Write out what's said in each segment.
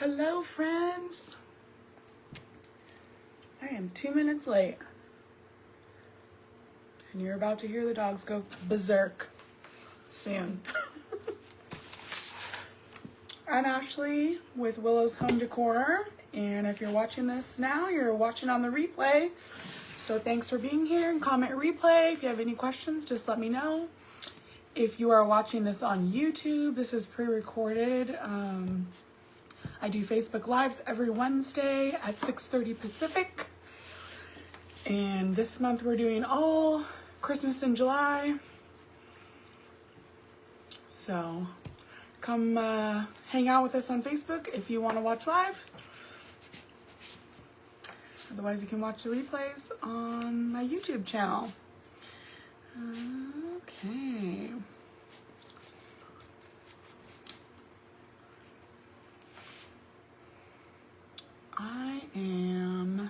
Hello, friends. I am 2 minutes late. And you're about to hear the dogs go berserk soon. I'm Ashley with Willow's Home Decor. And if you're watching this now, you're watching on the replay. So thanks for being here, and comment replay. If you have any questions, just let me know. If you are watching this on YouTube, this is pre-recorded. I do Facebook Lives every Wednesday at 6:30 Pacific. And this month we're doing all Christmas in July. So come hang out with us on Facebook if you want to watch live. Otherwise, you can watch the replays on my YouTube channel. Okay. I am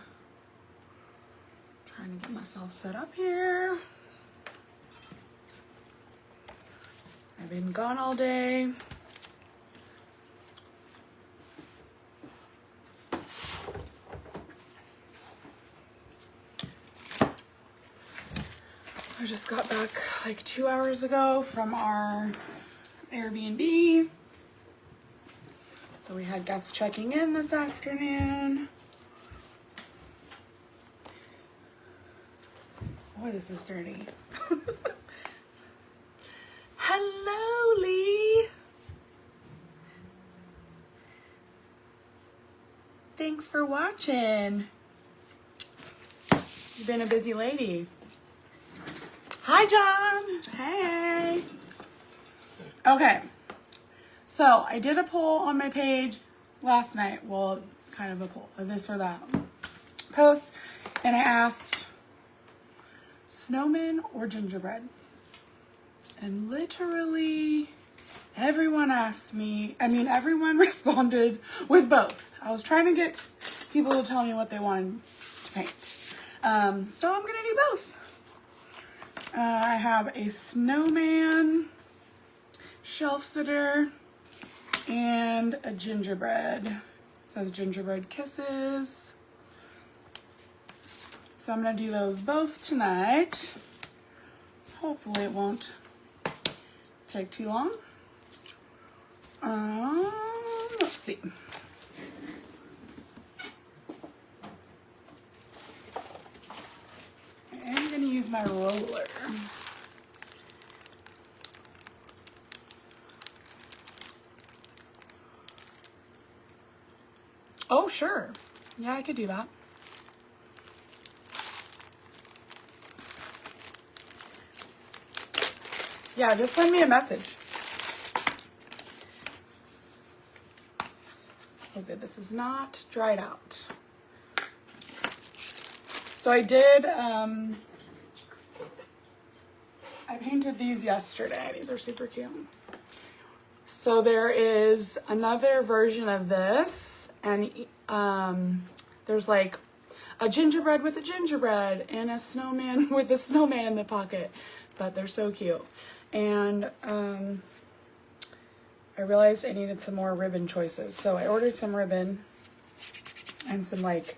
trying to get myself set up here. I've been gone all day. I just got back like 2 hours ago from our Airbnb. So we had guests checking in this afternoon. Boy, this is dirty. Hello, Lee. Thanks for watching. You've been a busy lady. Hi, John. Hey. Okay. So I did a poll on my page last night. Well, kind of a poll, a this or that post. And I asked, snowman or gingerbread? And literally everyone asked me, everyone responded with both. I was trying to get people to tell me what they wanted to paint. So I'm going to do both. I have a snowman, shelf sitter, and a gingerbread. It says Gingerbread Kisses. So I'm going to do those both tonight. Hopefully it won't take too long. Let's see. I'm going to use my roller. Oh, sure. Yeah, I could do that. Yeah, just send me a message. Oh, good. This is not dried out. So I did, I painted these yesterday. These are super cute. So there is another version of this, and there's like a gingerbread with a gingerbread and a snowman with a snowman in the pocket, but they're so cute. And I realized I needed some more ribbon choices, so I ordered some ribbon and some like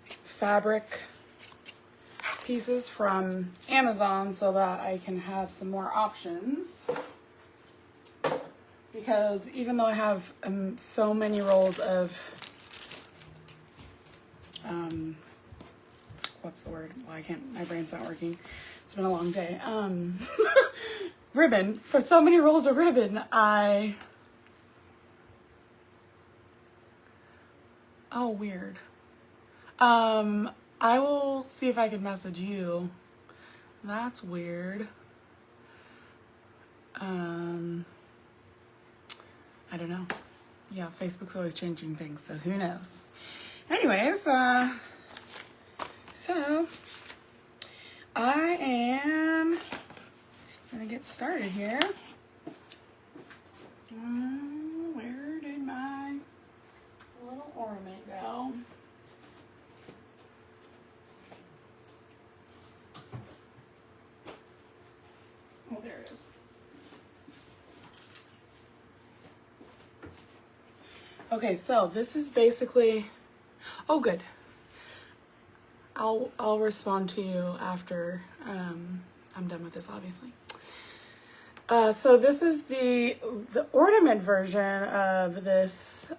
fabric pieces from Amazon so that I can have some more options. Because even though I have so many rolls of what's the word? Well, my brain's not working. It's been a long day. Ribbon. For so many rolls of ribbon, oh, weird. I will see if I can message you. That's weird. I don't know. Yeah, Facebook's always changing things, so who knows. Anyways, so I am gonna get started here. Where did my little ornament go? Oh, there it is. Okay, so this is basically, oh good. I'll respond to you after I'm done with this, obviously. So this is the ornament version of this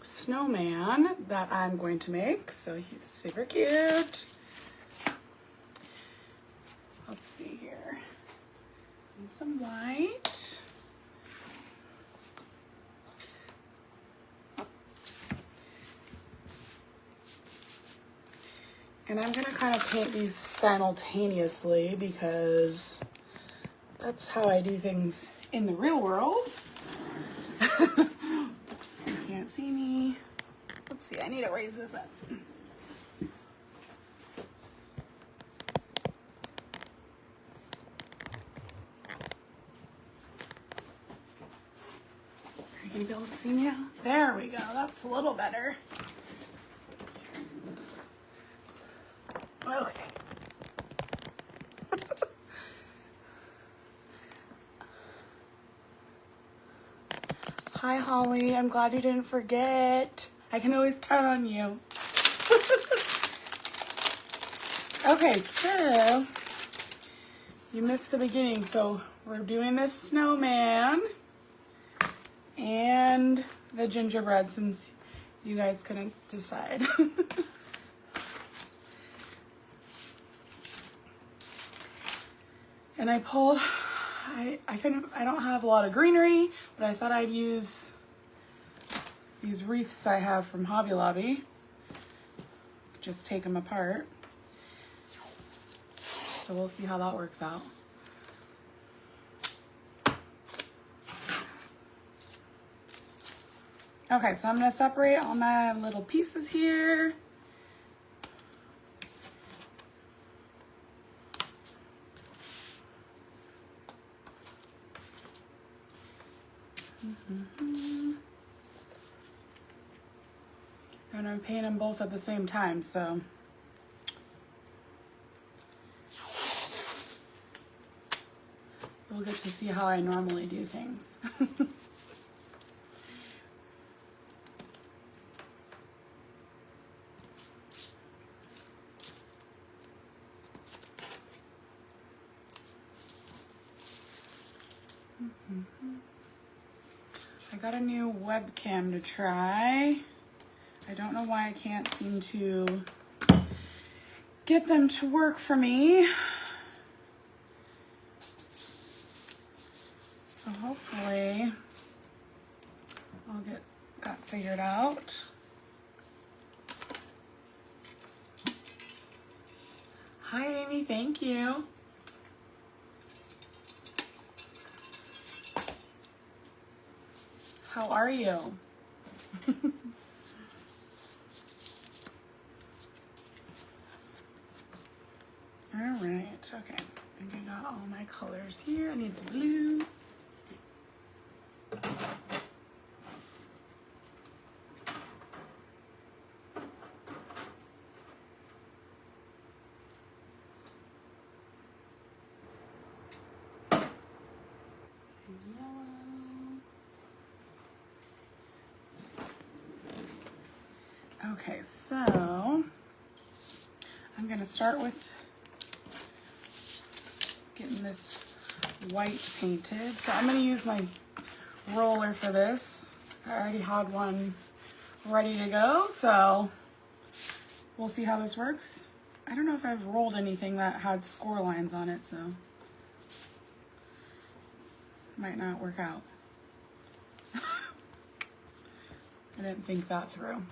snowman that I'm going to make. So he's super cute. Let's see here. Need some white. And I'm gonna kind of paint these simultaneously because that's how I do things in the real world. You can't see me. Let's see, I need to raise this up. Are you gonna be able to see me now? There we go, that's a little better. Okay. Hi, Holly. I'm glad you didn't forget. I can always count on you. Okay, so you missed the beginning. So we're doing this snowman and the gingerbread since you guys couldn't decide. And I pulled, I don't have a lot of greenery, but I thought I'd use these wreaths I have from Hobby Lobby. Just take them apart. So we'll see how that works out. Okay, so I'm gonna separate all my little pieces here. And I'm painting them both at the same time, so. You'll get to see how I normally do things. I got a new webcam to try. I don't know why I can't seem to get them to work for me. So hopefully I'll get that figured out. Hi Amy, thank you. How are you? All right, okay. I think I got all my colors here. I need the blue. Okay, so I'm going to start with getting this white painted. So I'm going to use my roller for this. I already had one ready to go, so we'll see how this works. I don't know if I've rolled anything that had score lines on it, so might not work out. I didn't think that through.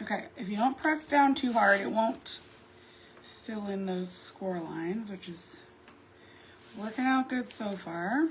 Okay, if you don't press down too hard, it won't fill in those score lines, which is working out good so far.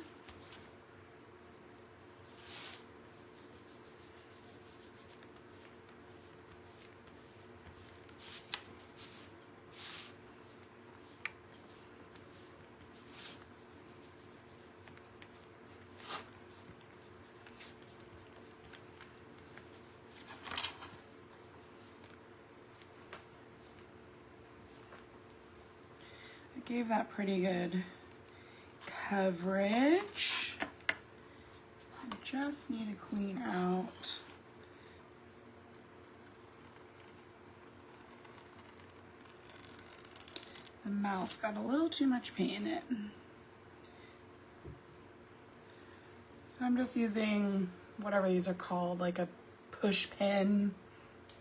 gave that pretty good coverage. I just need to clean out the mouth. Got a little too much paint in it. So I'm just using whatever these are called, like a push pin.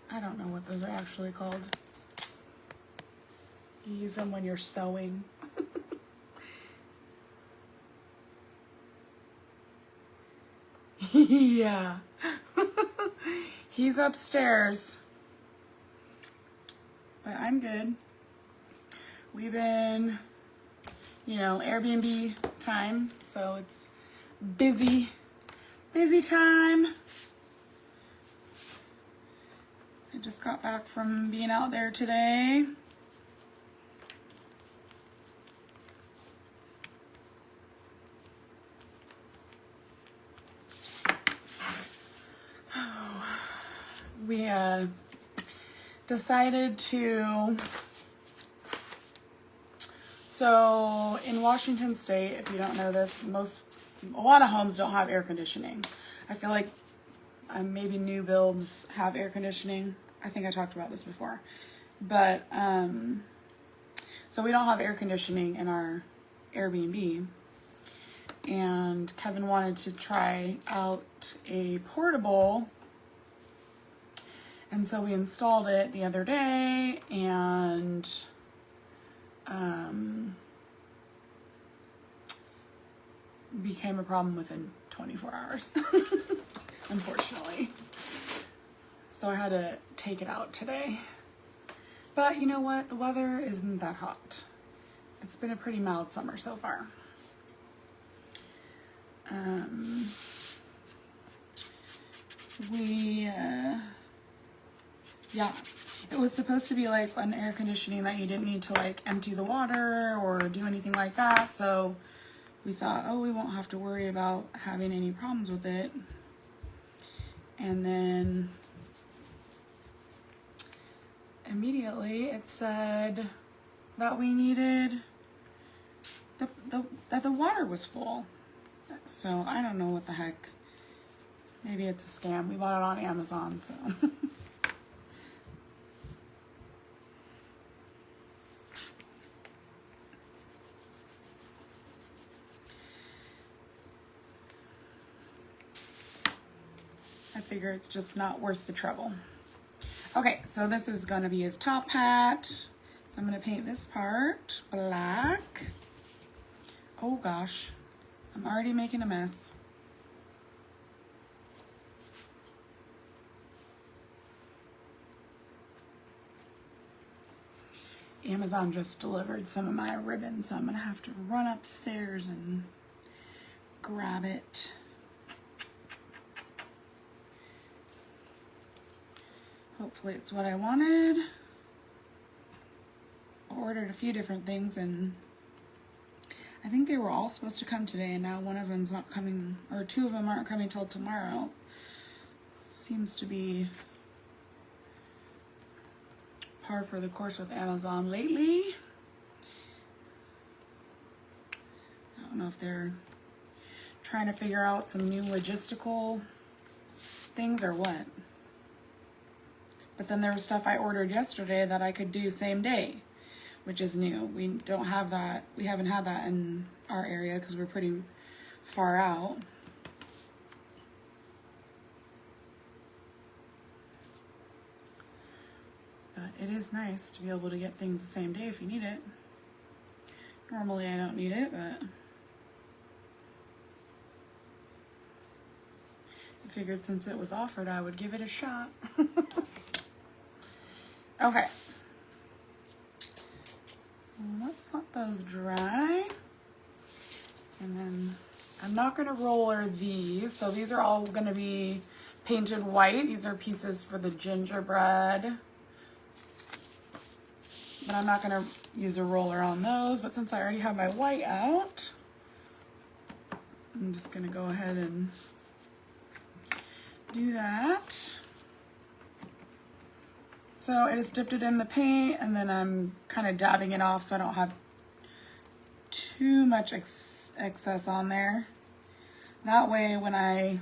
I don't know what those are actually called. You use them when you're sewing. Yeah. He's upstairs. But I'm good. We've been, Airbnb time, so it's busy time. I just got back from being out there today. We decided to, so in Washington State, if you don't know this, a lot of homes don't have air conditioning. I feel like maybe new builds have air conditioning. I think I talked about this before. But, so we don't have air conditioning in our Airbnb. And Kevin wanted to try out a portable. And so we installed it the other day, and became a problem within 24 hours, unfortunately. So I had to take it out today. But you know what? The weather isn't that hot. It's been a pretty mild summer so far. Yeah, it was supposed to be like an air conditioning that you didn't need to like empty the water or do anything like that. So we thought, oh, we won't have to worry about having any problems with it. And then immediately it said that we needed, that the water was full. So I don't know what the heck. Maybe it's a scam. We bought it on Amazon, so. I figure it's just not worth the trouble. Okay, so this is gonna be his top hat. So I'm gonna paint this part black. Oh gosh, I'm already making a mess. Amazon just delivered some of my ribbons, so I'm gonna have to run upstairs and grab it. Hopefully it's what I wanted. I ordered a few different things, and I think they were all supposed to come today, and now one of them's not coming, or two of them aren't coming till tomorrow. Seems to be par for the course with Amazon lately. I don't know if they're trying to figure out some new logistical things or what. But then there was stuff I ordered yesterday that I could do same day, which is new. We don't have that. We haven't had that in our area because we're pretty far out. But it is nice to be able to get things the same day if you need it. Normally I don't need it, but I figured since it was offered, I would give it a shot. Okay. Let's let those dry. And then I'm not going to roller these. So these are all going to be painted white. These are pieces for the gingerbread. But I'm not going to use a roller on those. But since I already have my white out, I'm just going to go ahead and do that. So I just dipped it in the paint, and then I'm kind of dabbing it off so I don't have too much excess on there. That way when I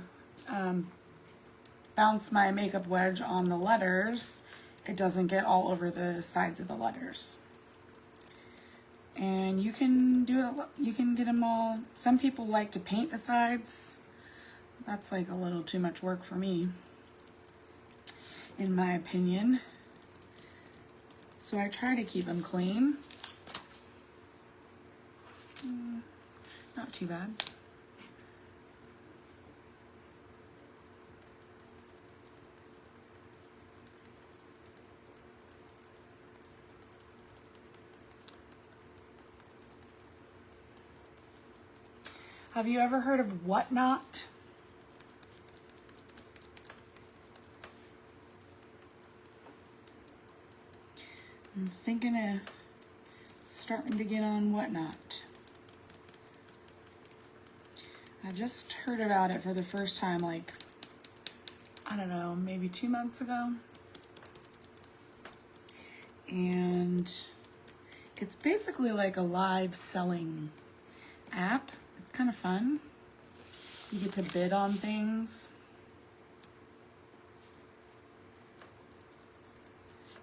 bounce my makeup wedge on the letters, it doesn't get all over the sides of the letters. And you can do it, you can get them all. Some people like to paint the sides. That's like a little too much work for me, in my opinion. So I try to keep them clean. Not too bad. Have you ever heard of Whatnot? I'm thinking of starting to get on Whatnot. I just heard about it for the first time, like, I don't know, maybe 2 months ago. And it's basically like a live selling app. It's kind of fun. You get to bid on things.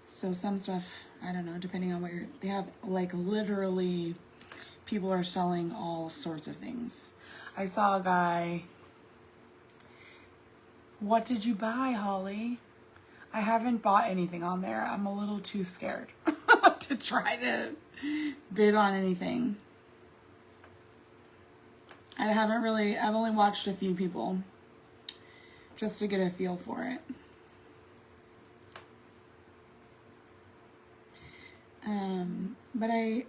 So some stuff, I don't know, depending on what they have, like literally people are selling all sorts of things. I saw a guy, what did you buy, Holly? I haven't bought anything on there. I'm a little too scared to try to bid on anything. I've only watched a few people just to get a feel for it. But I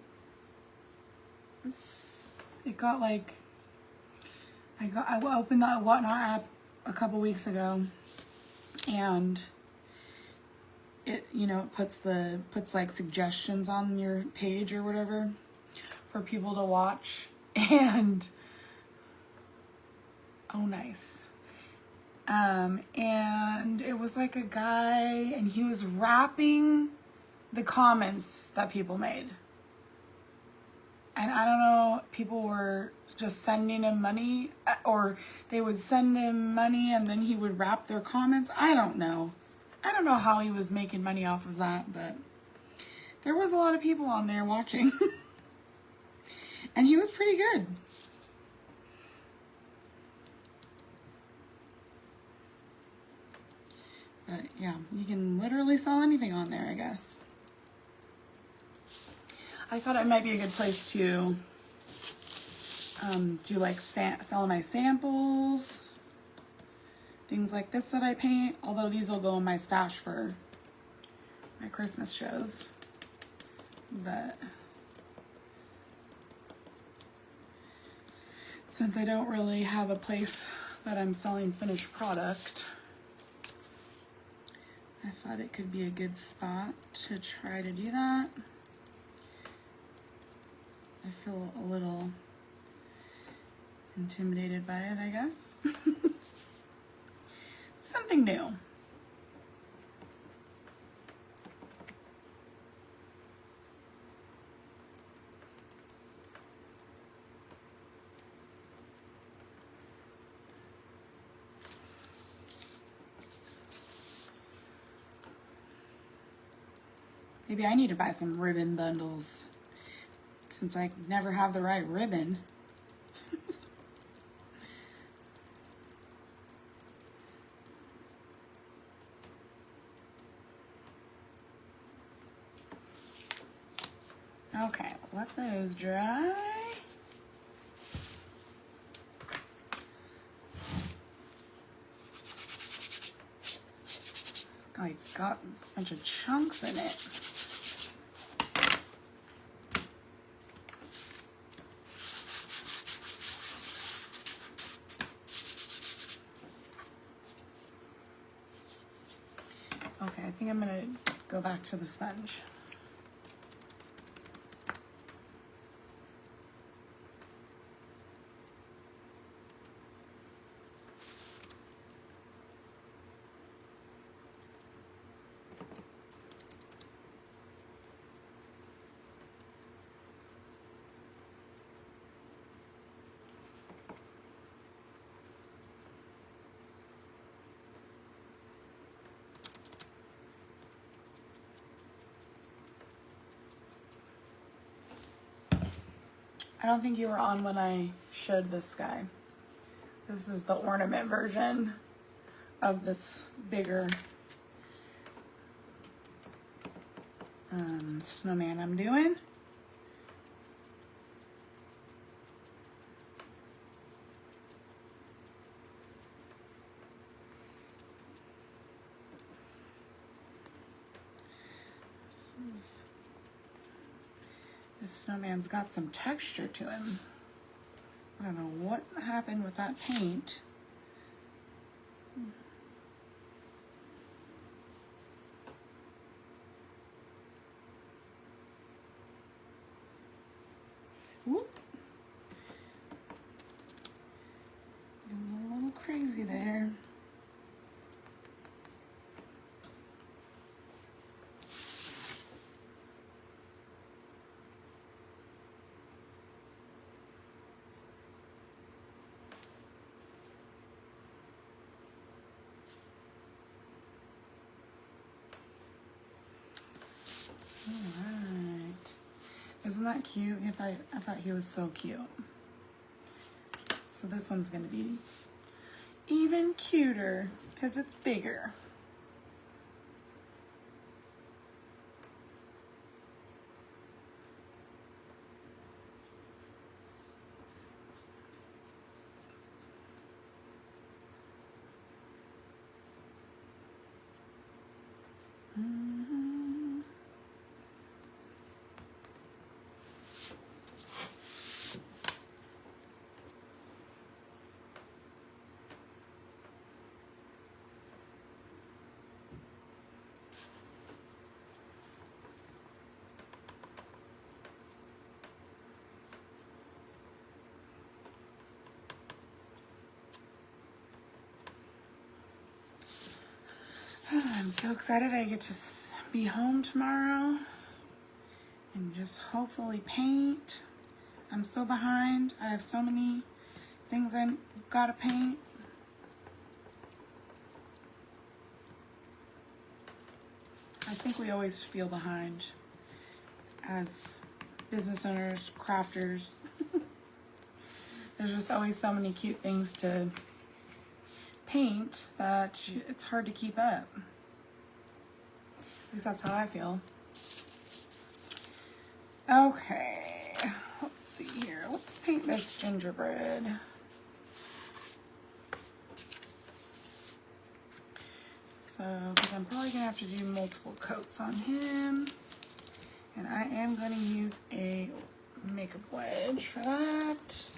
opened that Whatnot app a couple weeks ago, and it, you know, puts like suggestions on your page or whatever for people to watch, and oh, nice. And it was like a guy, and he was rapping the comments that people made. And I don't know, people were just sending him money, or they would send him money and then he would rap their comments. I don't know. I don't know how he was making money off of that, but there was a lot of people on there watching. And he was pretty good. But yeah, you can literally sell anything on there, I guess. I thought it might be a good place to do like sell my samples, things like this that I paint. Although these will go in my stash for my Christmas shows. But since I don't really have a place that I'm selling finished product, I thought it could be a good spot to try to do that. I feel a little intimidated by it, I guess. Something new. Maybe I need to buy some ribbon bundles, since I never have the right ribbon. Okay, let those dry. This guy got a bunch of chunks in it. Okay, I think I'm gonna go back to the sponge. I don't think you were on when I showed this guy. This is the ornament version of this bigger snowman I'm doing. This snowman's got some texture to him. I don't know what happened with that paint. Whoop. Getting a little crazy there. Alright. Isn't that cute? I thought he was so cute. So this one's going to be even cuter because it's bigger. I'm so excited I get to be home tomorrow and just hopefully paint. I'm so behind. I have so many things I gotta paint. I think we always feel behind as business owners, crafters. There's just always so many cute things to paint that it's hard to keep up. At least that's how I feel. Okay, let's see here. Let's paint this gingerbread. So, because I'm probably gonna have to do multiple coats on him. And I am gonna use a makeup wedge for that.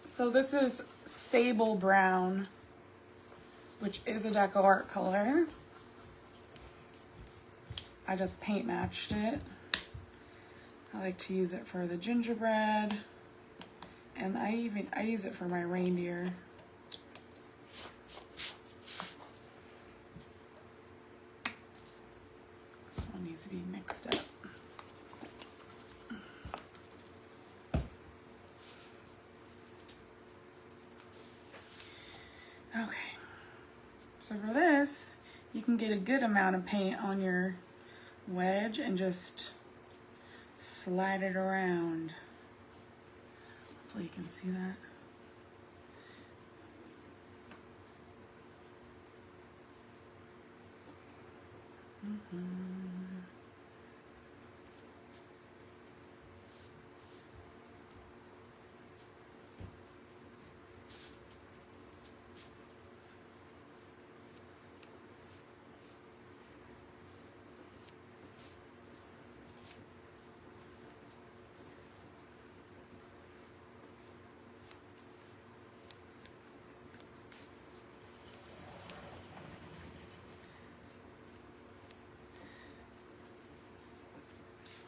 So this is sable brown, which is a Decor color. I just paint matched it. I like to use it for the gingerbread, and I use it for my reindeer. This one needs to be mixed up. Okay, so for this, you can get a good amount of paint on your wedge and just slide it around. Hopefully you can see that.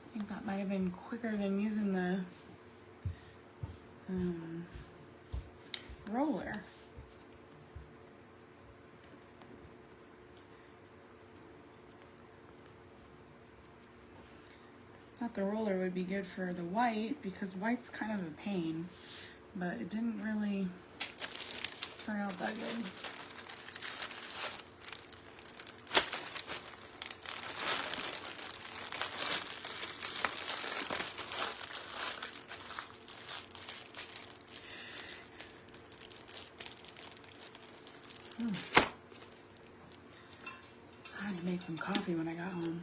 I think that might have been quicker than using the roller. Thought the roller would be good for the white because white's kind of a pain, but it didn't really turn out that good. make some coffee when I got home.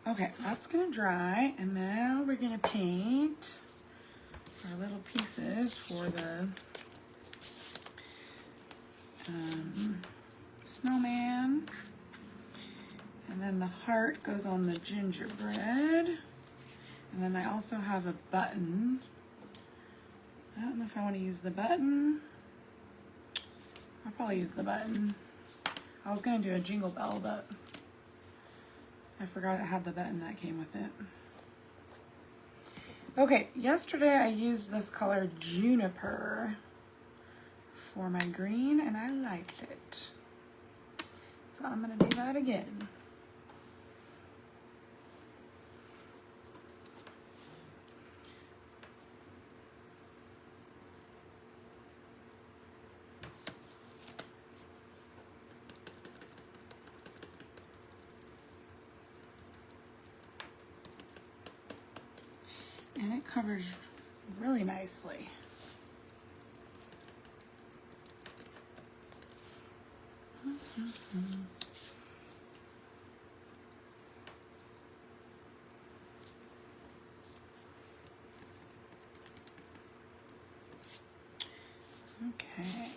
Okay, that's gonna dry, and now we're gonna paint our little pieces for the snowman. And then the heart goes on the gingerbread. And then I also have a button. I don't know if I want to use the button. I'll probably use the button. I was going to do a jingle bell, but I forgot it had the button that came with it. Okay, yesterday I used this color Juniper for my green, and I liked it. So I'm going to do that again. And it covers really nicely. Okay.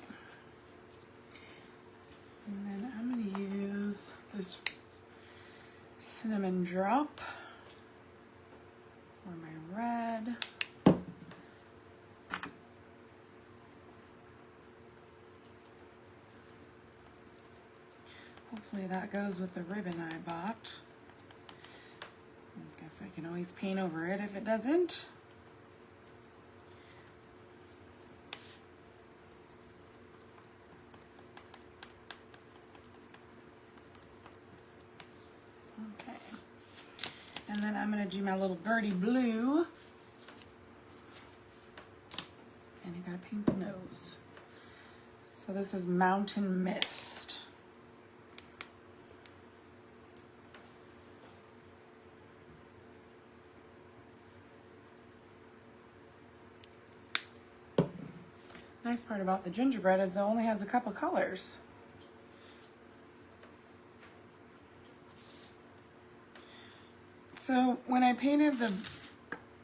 And then I'm going to use this cinnamon drop for my red. Hopefully that goes with the ribbon I bought. I guess I can always paint over it if it doesn't. Okay. And then I'm going to do my little birdie blue. And you got to paint the nose. So this is Mountain Mist. Nice part about the gingerbread is it only has a couple colors. So when I painted the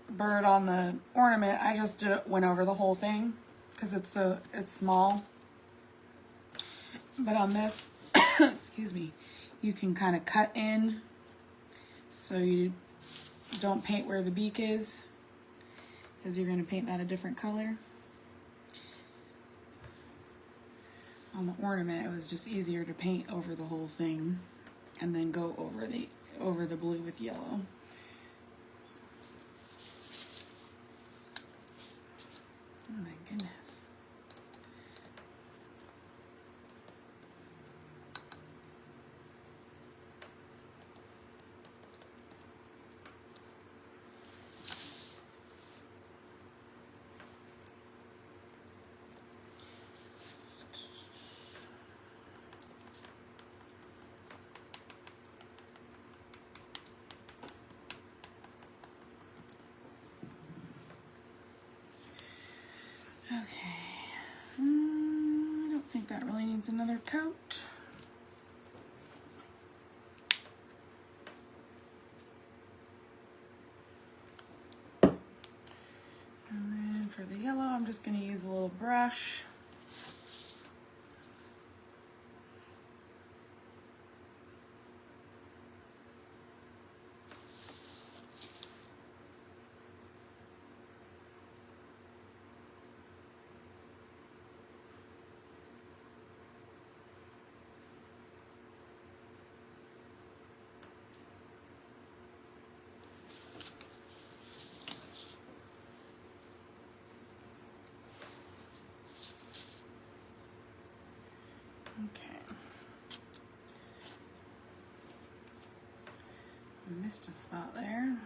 bird on the ornament, I just went over the whole thing because it's small. But on this, excuse me, you can kind of cut in so you don't paint where the beak is, because you're going to paint that a different color. On the ornament, it was just easier to paint over the whole thing and then go over the blue with yellow. Oh my goodness. Okay, I don't think that really needs another coat. And then for the yellow, I'm just going to use a little brush. Okay. I missed a spot there.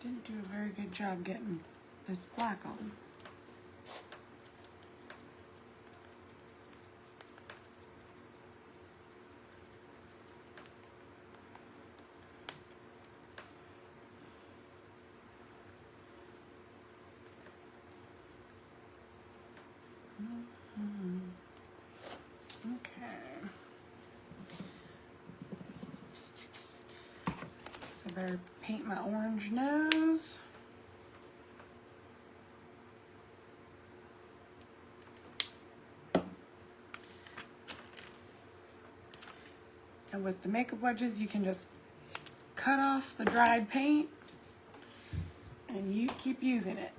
Didn't do a very good job getting this black on. better paint my orange nose. And with the makeup wedges, you can just cut off the dried paint and you keep using it.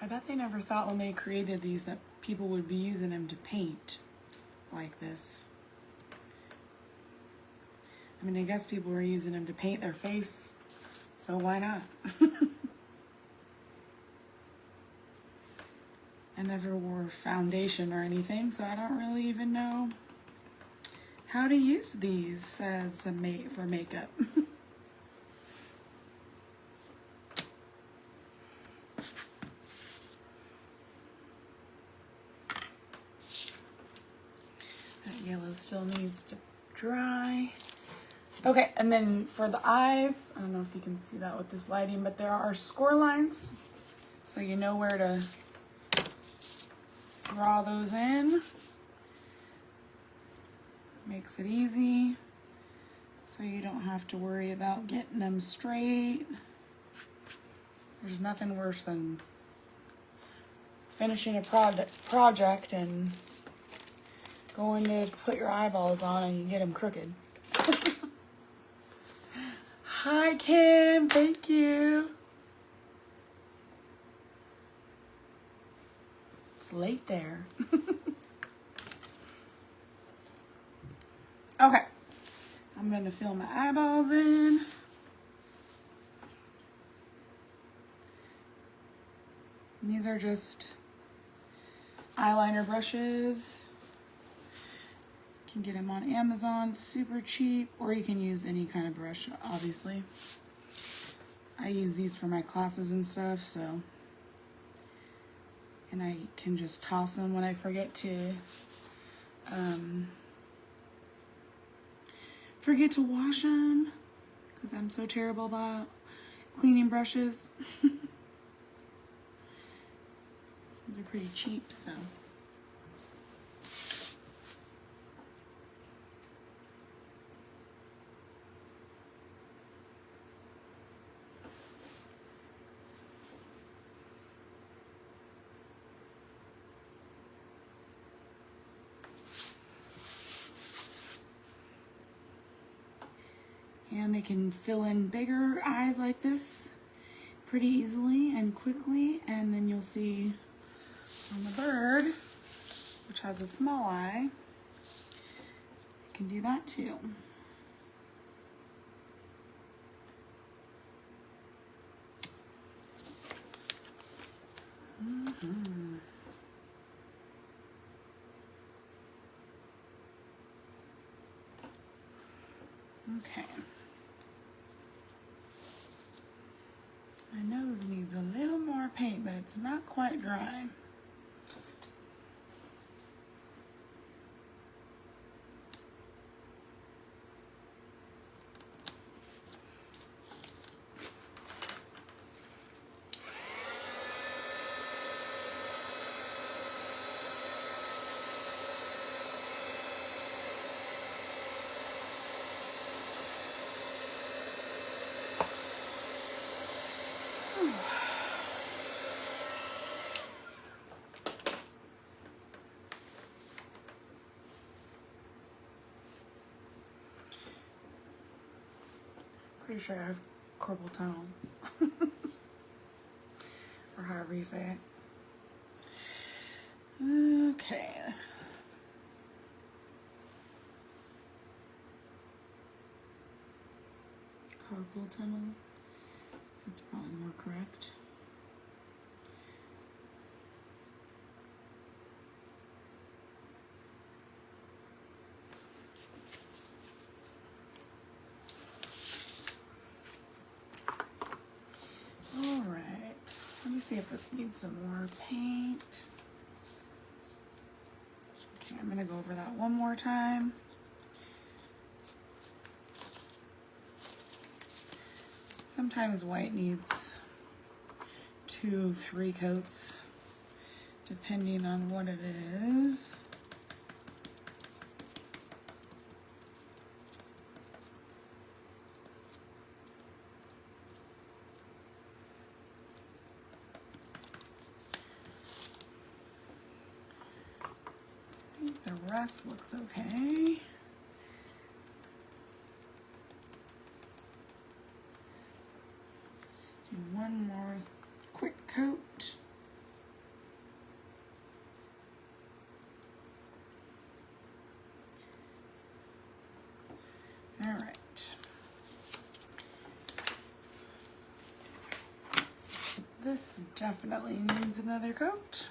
I bet they never thought when they created these that people would be using them to paint like this. I mean, I guess people were using them to paint their face, so why not? I never wore foundation or anything, so I don't really even know how to use these as a for makeup. That yellow still needs to dry. Okay, and then for the eyes, I don't know if you can see that with this lighting, but there are score lines, so you know where to draw those in. Makes it easy, so you don't have to worry about getting them straight. There's nothing worse than finishing a project and going to put your eyeballs on and you get them crooked. Hi, Kim. Thank you. It's late there. Okay. I'm going to fill my eyeballs in. And these are just eyeliner brushes. You can get them on Amazon, super cheap, or you can use any kind of brush, obviously. I use these for my classes and stuff, so. And I can just toss them when I forget to wash them, because I'm so terrible about cleaning brushes. They're pretty cheap, so. And they can fill in bigger eyes like this pretty easily and quickly. And then you'll see on the bird, which has a small eye, you can do that too. Okay. My nose needs a little more paint, but it's not quite dry. Pretty sure I have carpal tunnel. Or however you say it. Okay. Carpal tunnel. That's probably more correct. See if this needs some more paint. Okay, I'm gonna go over that one more time. Sometimes white needs 2-3 coats, depending on what it is. rest looks okay. Do one more quick coat. All right. This definitely needs another coat.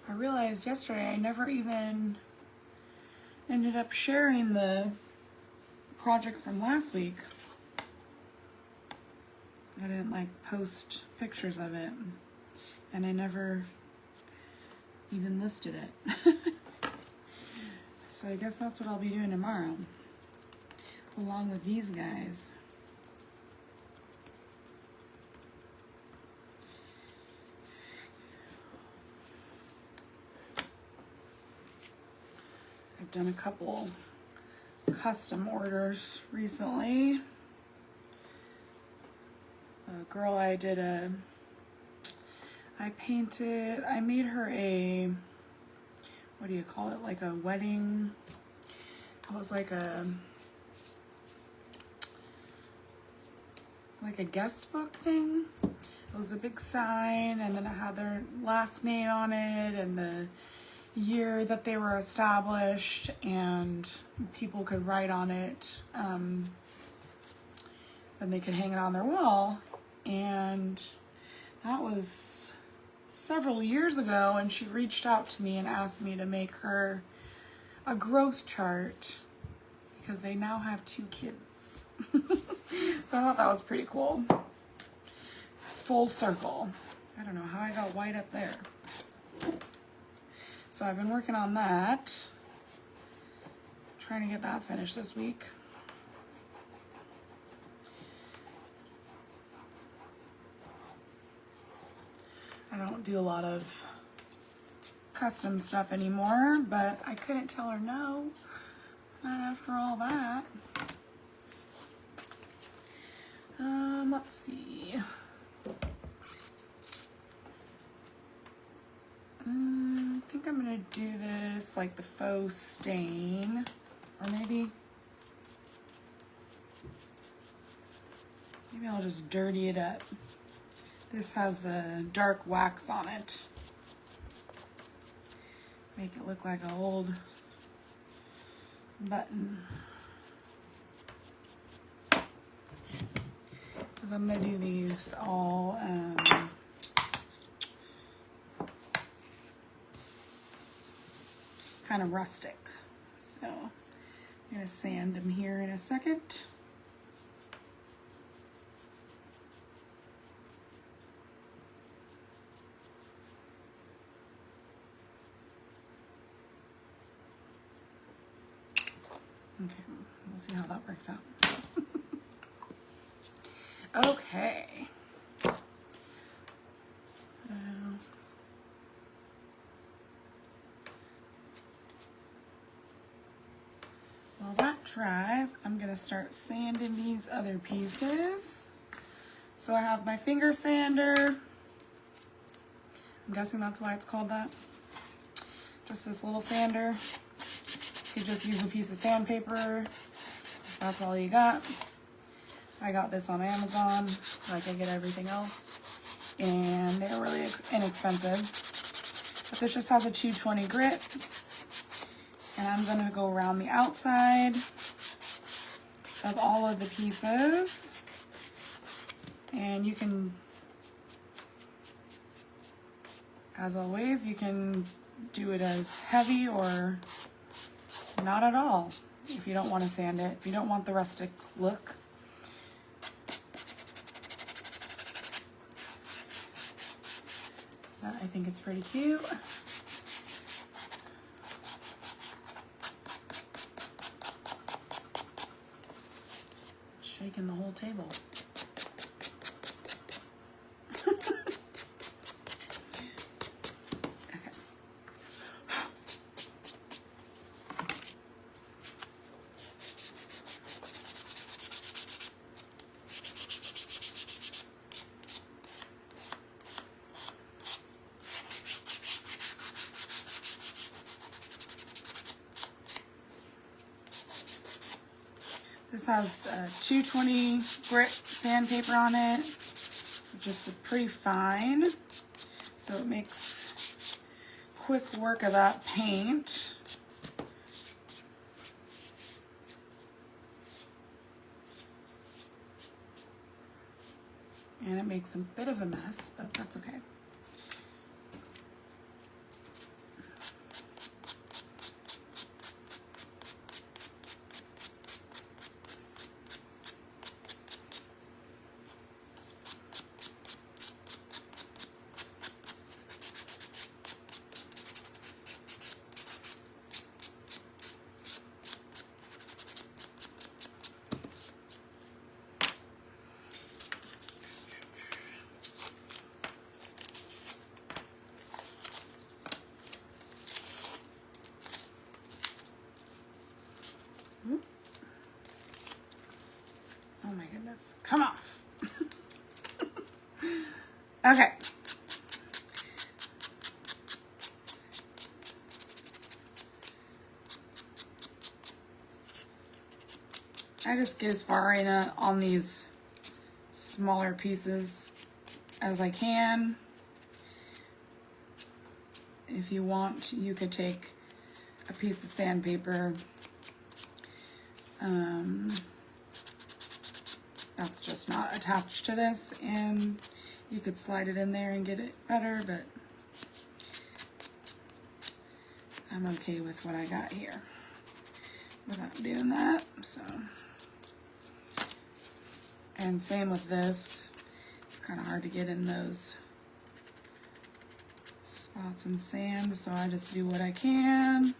I realized yesterday I never even ended up sharing the project from last week. I didn't like post pictures of it, and I never even listed it. So I guess that's what I'll be doing tomorrow, along with these guys. I've done a couple custom orders recently. A girl I made her a, what do you call it, like a wedding, it was like a guest book thing. It was a big sign, and then it had their last name on it and the year that they were established, and people could write on it. Then they could hang it on their wall. And that was several years ago, and she reached out to me and asked me to make her a growth chart because they now have 2 kids. So I thought that was pretty cool. Full circle. I don't know how I got white up there. So I've been working on that, trying to get that finished this week. I don't do a lot of custom stuff anymore, but I couldn't tell her no, not after all that. Let's see. I think I'm gonna do this like the faux stain, or maybe I'll just dirty it up. This has a dark wax on it. Make it look like an old button. Because I'm gonna do these all kind of rustic. So I'm gonna sand them here in a second. Okay, we'll see how that works out. Okay. So while that dries, I'm gonna start sanding these other pieces. So I have my finger sander. I'm guessing that's why it's called that. Just this little sander. You could just use a piece of sandpaper if that's all you got. I got this on Amazon, like I get everything else, and they're really inexpensive. But this just has a 220 grit, and I'm gonna go around the outside of all of the pieces And you can, as always, you can do it as heavy or not at all if you don't want to sand it, if you don't want the rustic look. But I think it's pretty cute. Shaking the whole table. This has 220 grit sandpaper on it, which is pretty fine, so it makes quick work of that paint. And it makes a bit of a mess, but that's okay. Oh my goodness, come off. Okay. I just get as far in on these smaller pieces as I can. If you want, you could take a piece of sandpaper. That's just not attached to this, and you could slide it in there and get it better, but I'm okay with what I got here without doing that. So, and same with this, it's kind of hard to get in those spots in sand, so I just do what I can.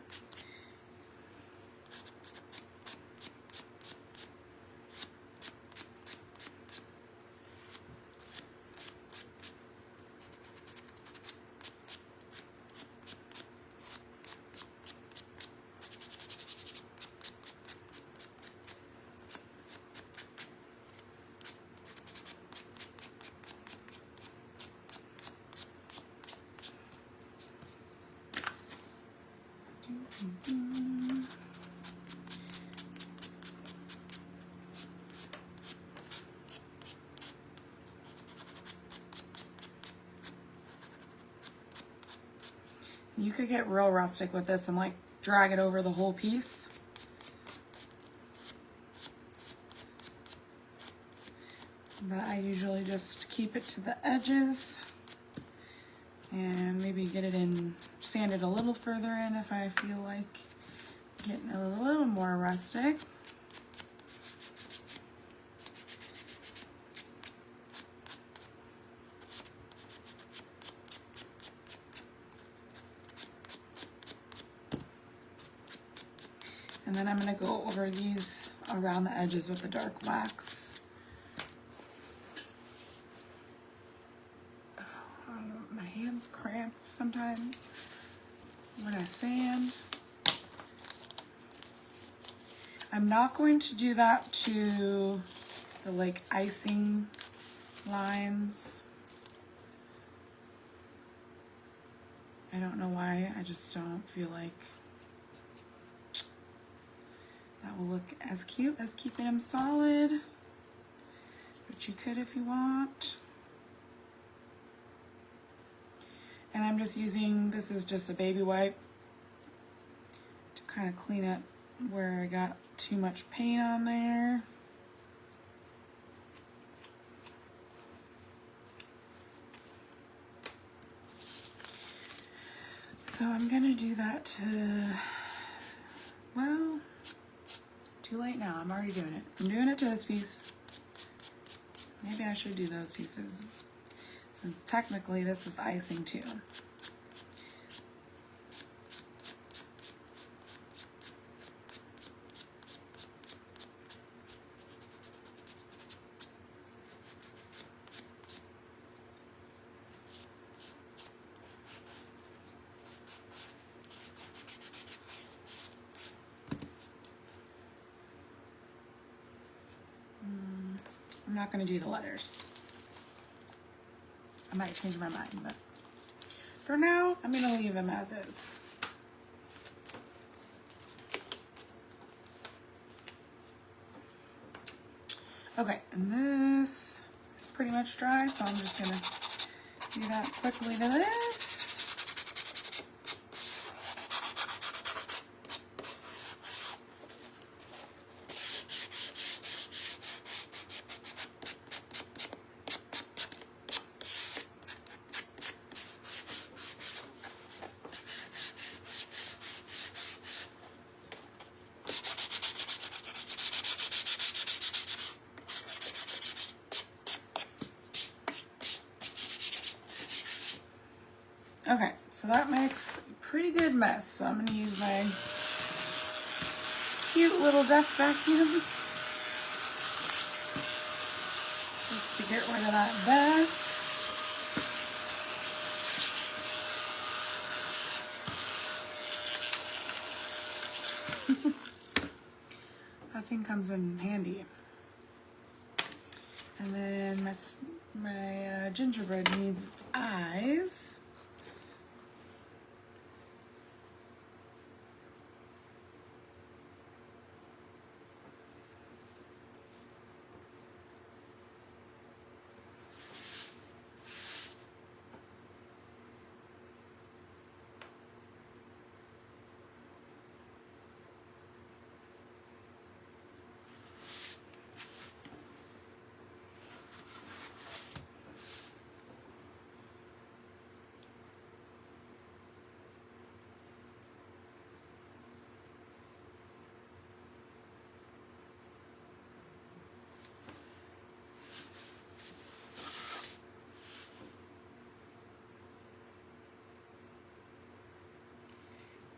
You could get real rustic with this and like drag it over the whole piece. But I usually just keep it to the edges and maybe get it in, sand it a little further in if I feel like getting a little more rustic. And then I'm going to go over these around the edges with the dark wax. Oh, I don't know, my hands cramp sometimes when I sand. I'm not going to do that to the like icing lines. I don't know why, I just don't feel like that will look as cute as keeping them solid, but you could if you want. And I'm just using, this is just a baby wipe to kind of clean up where I got too much paint on there. So I'm gonna do that to, well, too late now. I'm already doing it. I'm doing it to this piece. Maybe I should do those pieces, since technically this is icing too. I'm not going to do the letters. I might change my mind, but for now, I'm going to leave them as is. Okay, and this is pretty much dry, so I'm just going to do that quickly to this. Okay, so that makes a pretty good mess. So I'm gonna use my cute little dust vacuum just to get rid of that dust. That thing comes in handy. And then my gingerbread needs its eyes.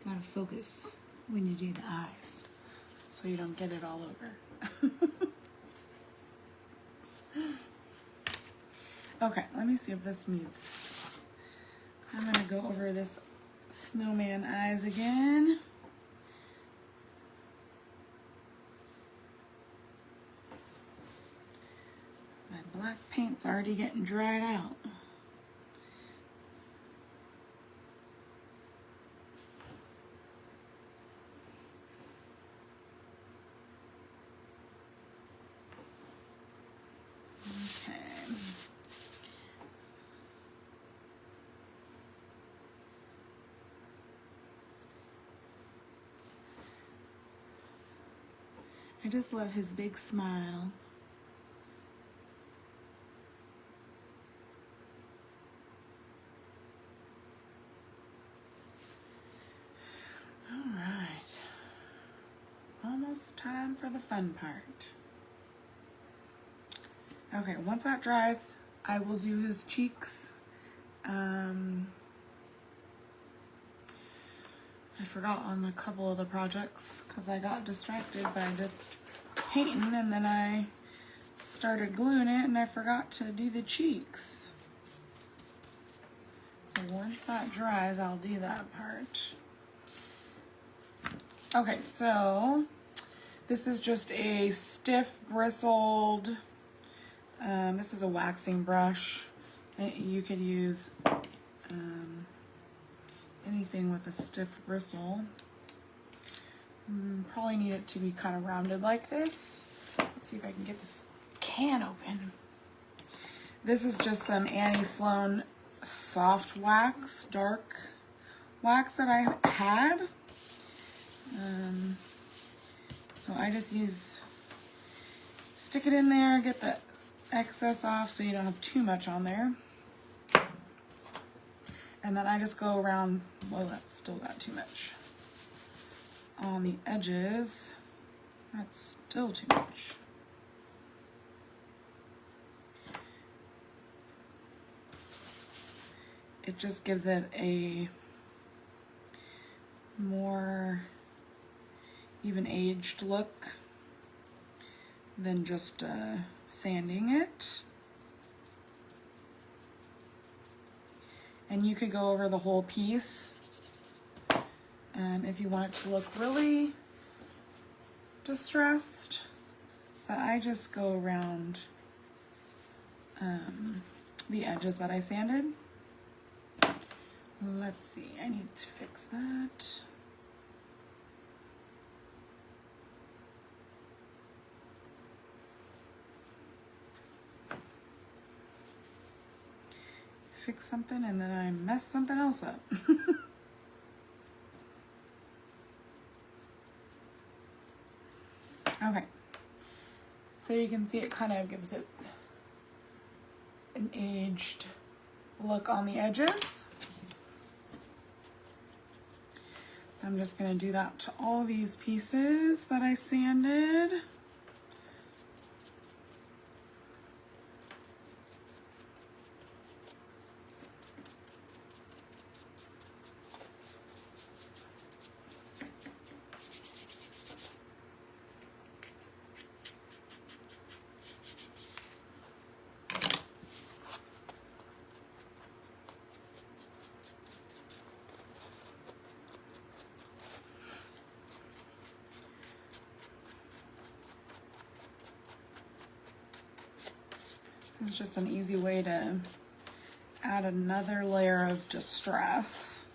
Gotta focus when you do the eyes so you don't get it all over. Okay, let me see if this needs. I'm gonna go over this snowman eyes again. My black paint's already getting dried out. Okay. I just love his big smile. All right. Almost time for the fun part. Okay, once that dries, I will do his cheeks. I forgot on a couple of the projects because I got distracted by just painting, and then I started gluing it and I forgot to do the cheeks. So once that dries, I'll do that part. Okay, so this is just a stiff bristled, this is a waxing brush. You could use anything with a stiff bristle. Probably need it to be kind of rounded like this. Let's see if I can get this can open. This is just some Annie Sloan soft wax, dark wax that I had. So I just stick it in there, get the excess off so you don't have too much on there. And then I just go around, well, that's still got too much. On the edges, that's still too much. It just gives it a more even aged look than just sanding it. And you could go over the whole piece if you want it to look really distressed, but I just go around the edges that I sanded. Let's see, I need to fix that. Fix something and then I mess something else up. Okay, so you can see it kind of gives it an aged look on the edges. So I'm just going to do that to all these pieces that I sanded. This is just an easy way to add another layer of distress.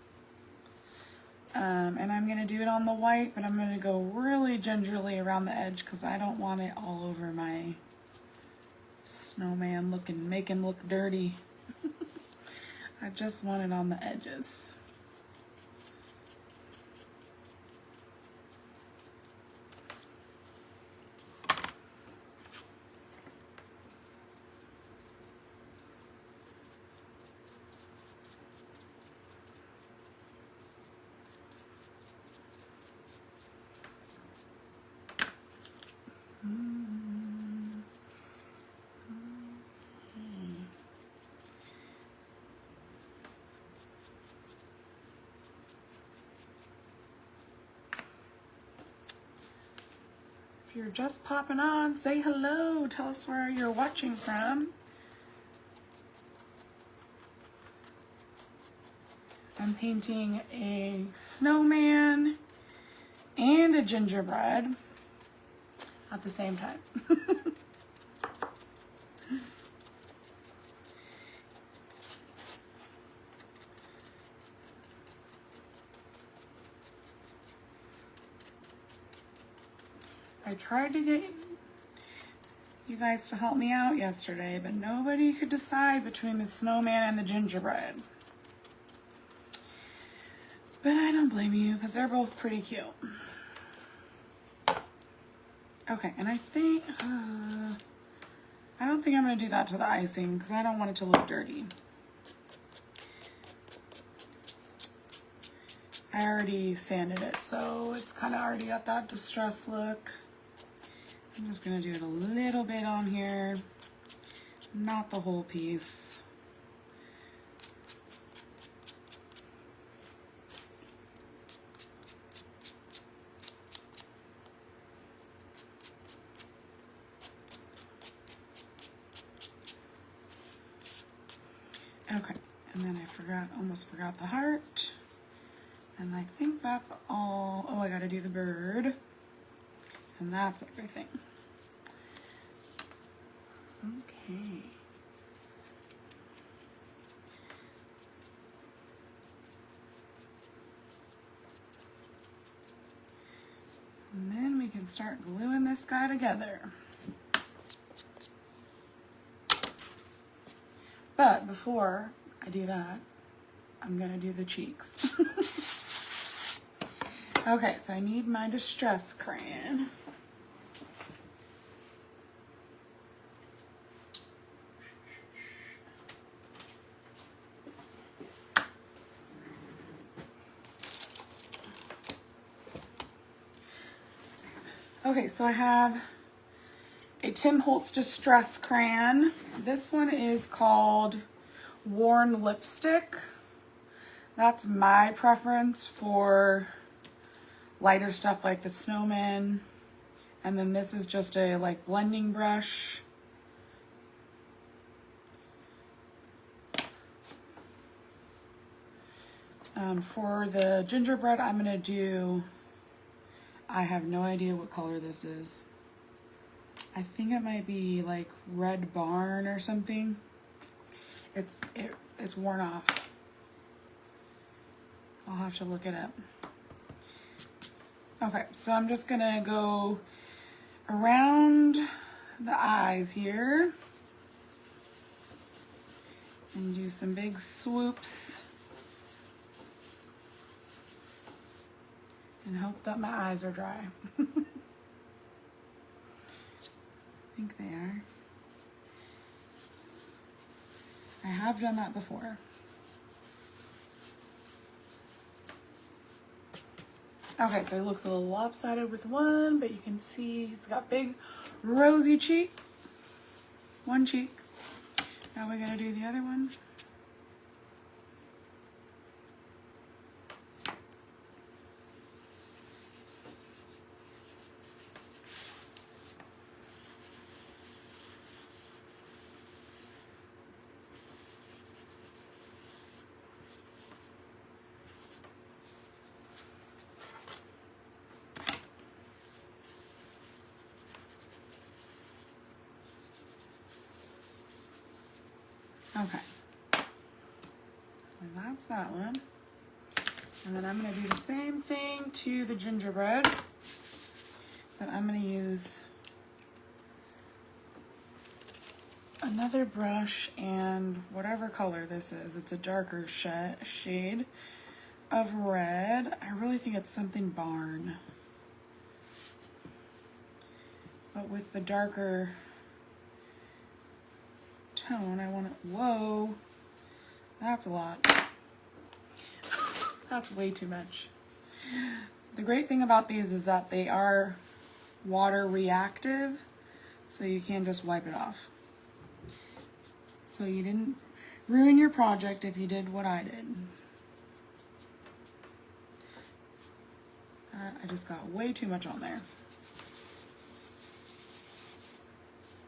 And I'm going to do it on the white, but I'm going to go really gingerly around the edge because I don't want it all over my snowman make him look dirty. I just want it on the edges. If you're just popping on, say hello. Tell us where you're watching from. I'm painting a snowman and a gingerbread at the same time. I tried to get you guys to help me out yesterday, but nobody could decide between the snowman and the gingerbread. But I don't blame you because they're both pretty cute. Okay, and I think, I don't think I'm going to do that to the icing because I don't want it to look dirty. I already sanded it, so it's kind of already got that distress look. I'm just going to do it a little bit on here, not the whole piece. Okay, and then almost forgot the heart. And I think that's all. Oh, I gotta do the bird. And that's everything. Okay. And then we can start gluing this guy together. But before I do that, I'm gonna do the cheeks. Okay, so I need my distress crayon. Okay, so I have a Tim Holtz Distress Crayon. This one is called Worn Lipstick. That's my preference for lighter stuff like the Snowman. And then this is just a like blending brush. For the gingerbread, I'm gonna do, I have no idea what color this is. I think it might be like Red Barn or something. It's worn off. I'll have to look it up. Okay, so I'm just gonna go around the eyes here and do some big swoops and hope that my eyes are dry. I think they are. I have done that before. Okay, so it looks a little lopsided with one, but you can see he's got big rosy cheek. One cheek. Now we gotta do the other one. Okay, well, that's that one. And then I'm going to do the same thing to the gingerbread, but I'm going to use another brush and whatever color this is. It's a darker shade of red. I really think it's something barn, but with the darker tone, I want it, whoa, that's a lot. That's way too much. The great thing about these is that they are water reactive, so you can just wipe it off. So you didn't ruin your project if you did what I did. I just got way too much on there.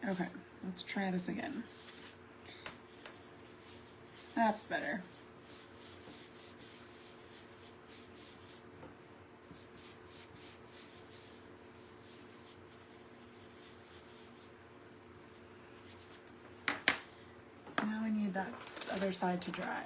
Okay, let's try this again. That's better. Now I need that other side to dry.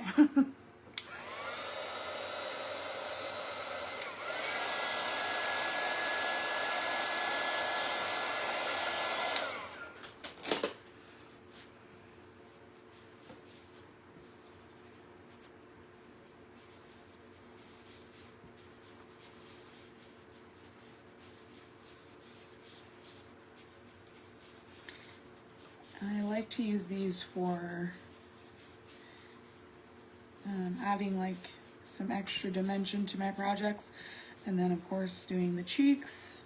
I like to use these for adding like some extra dimension to my projects, and then of course doing the cheeks.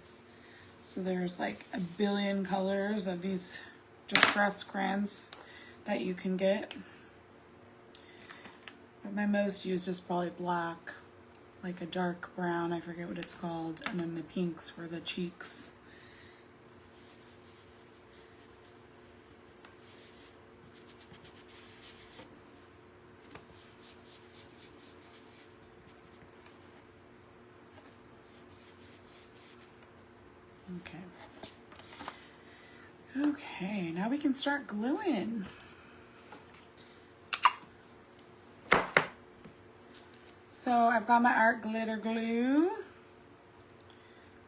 So there's like a billion colors of these distress crayons that you can get, but my most used is probably black, like a dark brown, I forget what it's called, and then the pinks for the cheeks. Okay, now we can start gluing. So I've got my art glitter glue.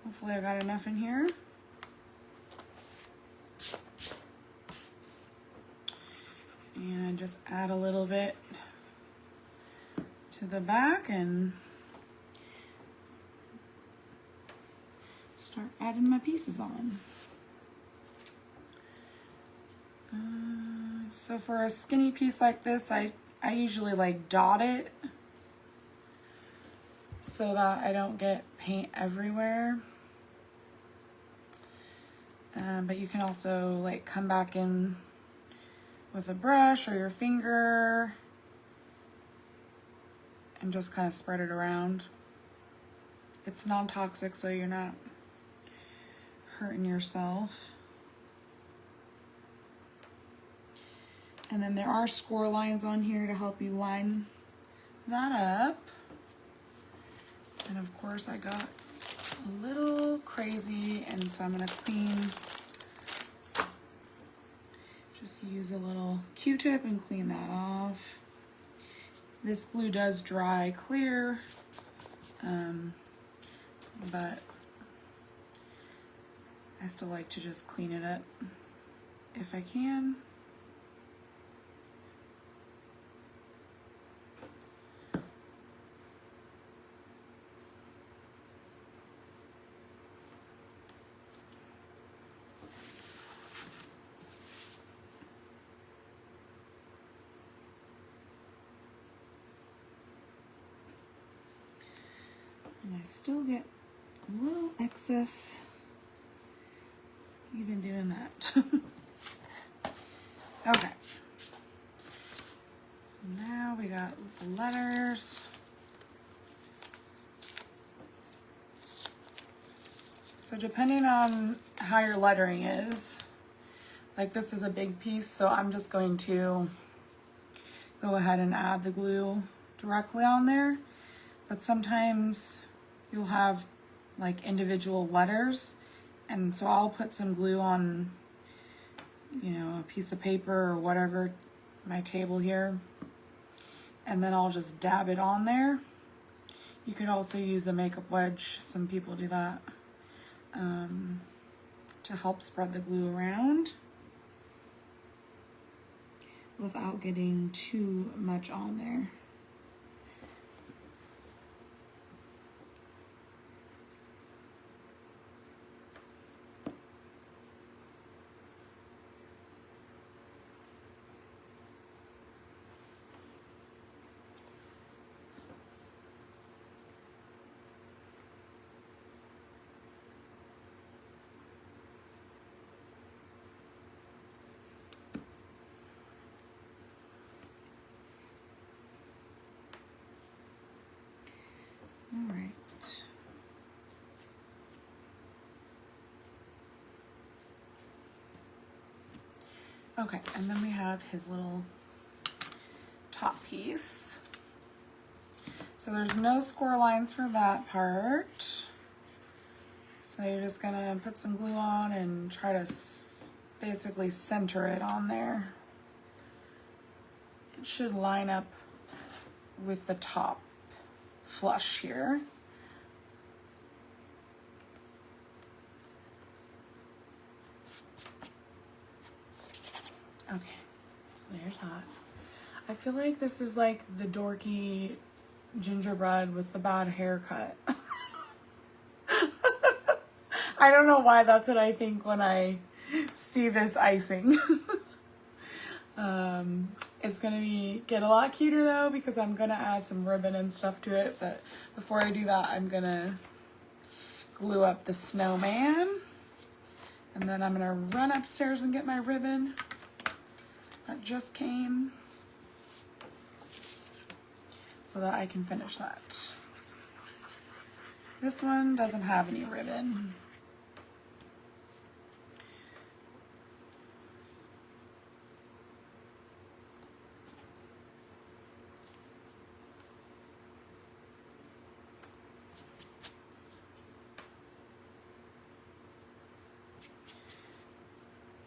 Hopefully I got enough in here. And just add a little bit to the back and start adding my pieces on. So for a skinny piece like this, I usually like dot it so that I don't get paint everywhere. But you can also like come back in with a brush or your finger and just kind of spread it around. It's non-toxic, so you're not hurting yourself. And then there are score lines on here to help you line that up. And of course I got a little crazy, and so I'm gonna just use a little Q-tip and clean that off. This glue does dry clear, but I still like to just clean it up if I can. And I still get a little excess even doing that. Okay. So now we got the letters. So depending on how your lettering is, like this is a big piece, so I'm just going to go ahead and add the glue directly on there. But sometimes you'll have like individual letters, and so I'll put some glue on, you know, a piece of paper or whatever, my table here, and then I'll just dab it on there. You could also use a makeup wedge, some people do that, to help spread the glue around without getting too much on there. All right. Okay, and then we have his little top piece. So there's no score lines for that part. So you're just gonna put some glue on and try to basically center it on there. It should line up with the top flush here. Okay, so there's that. I feel like this is like the dorky gingerbread with the bad haircut. I don't know why that's what I think when I see this icing. It's gonna get a lot cuter though, because I'm gonna add some ribbon and stuff to it. But before I do that, I'm gonna glue up the snowman, and then I'm gonna run upstairs and get my ribbon that just came so that I can finish that. This one doesn't have any ribbon.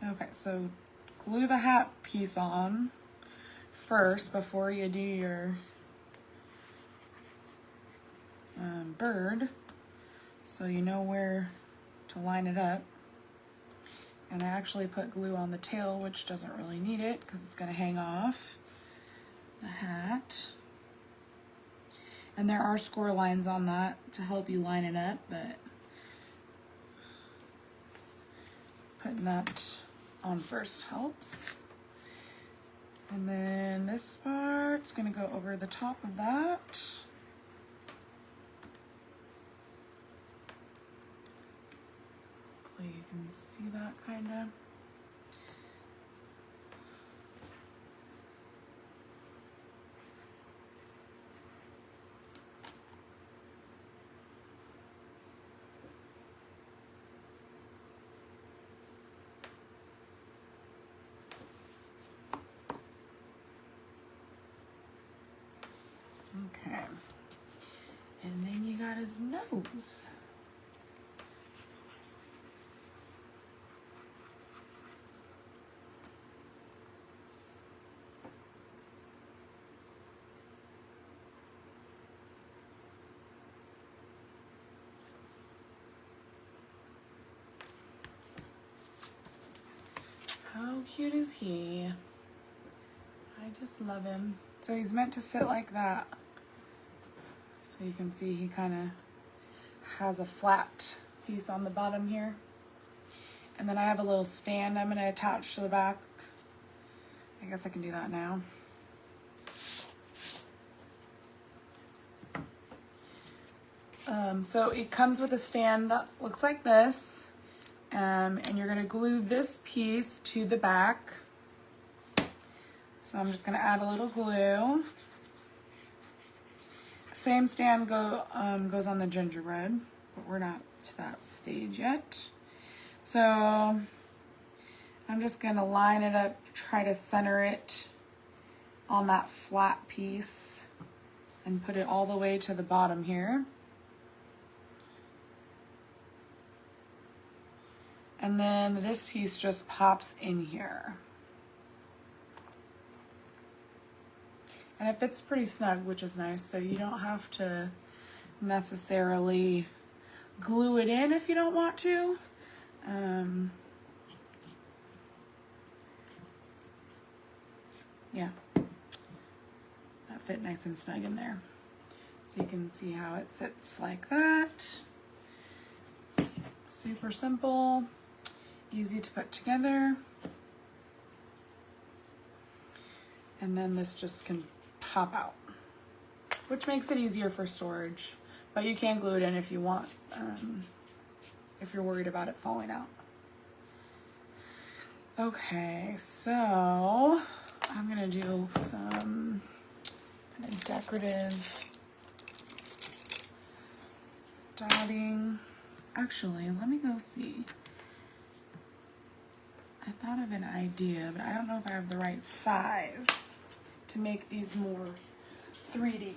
Okay, so glue the hat piece on first before you do your bird, so you know where to line it up. And I actually put glue on the tail, which doesn't really need it because it's going to hang off the hat. And there are score lines on that to help you line it up, but putting that on first helps. And then this part's going to go over the top of that. Hopefully you can see that kind of. Okay. And then you got his nose. How cute is he? I just love him. So he's meant to sit like that. So you can see he kind of has a flat piece on the bottom here. And then I have a little stand I'm going to attach to the back. I guess I can do that now. So it comes with a stand that looks like this. And you're going to glue this piece to the back. So I'm just going to add a little glue. Same stand goes on the gingerbread, but we're not to that stage yet. So I'm just going to line it up, try to center it on that flat piece and put it all the way to the bottom here. And then this piece just pops in here. And it fits pretty snug, which is nice, so you don't have to necessarily glue it in if you don't want to. Yeah, that fit nice and snug in there. So you can see how it sits like that. Super simple, easy to put together. And then this just can pop out, which makes it easier for storage, but you can glue it in if you want, if you're worried about it falling out. Okay, so I'm gonna do some kind of decorative dotting. Actually, let me go see. I thought of an idea, but I don't know if I have the right size to make these more 3D.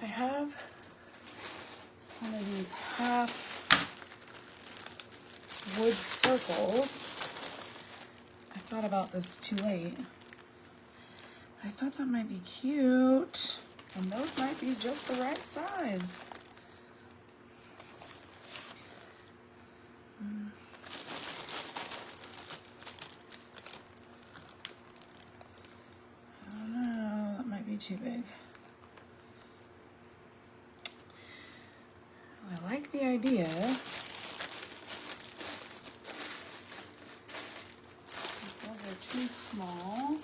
I have some of these half wood circles. I thought about this too late. I thought that might be cute, and those might be just the right size. I don't know, that might be too big. I like the idea. Those are too small.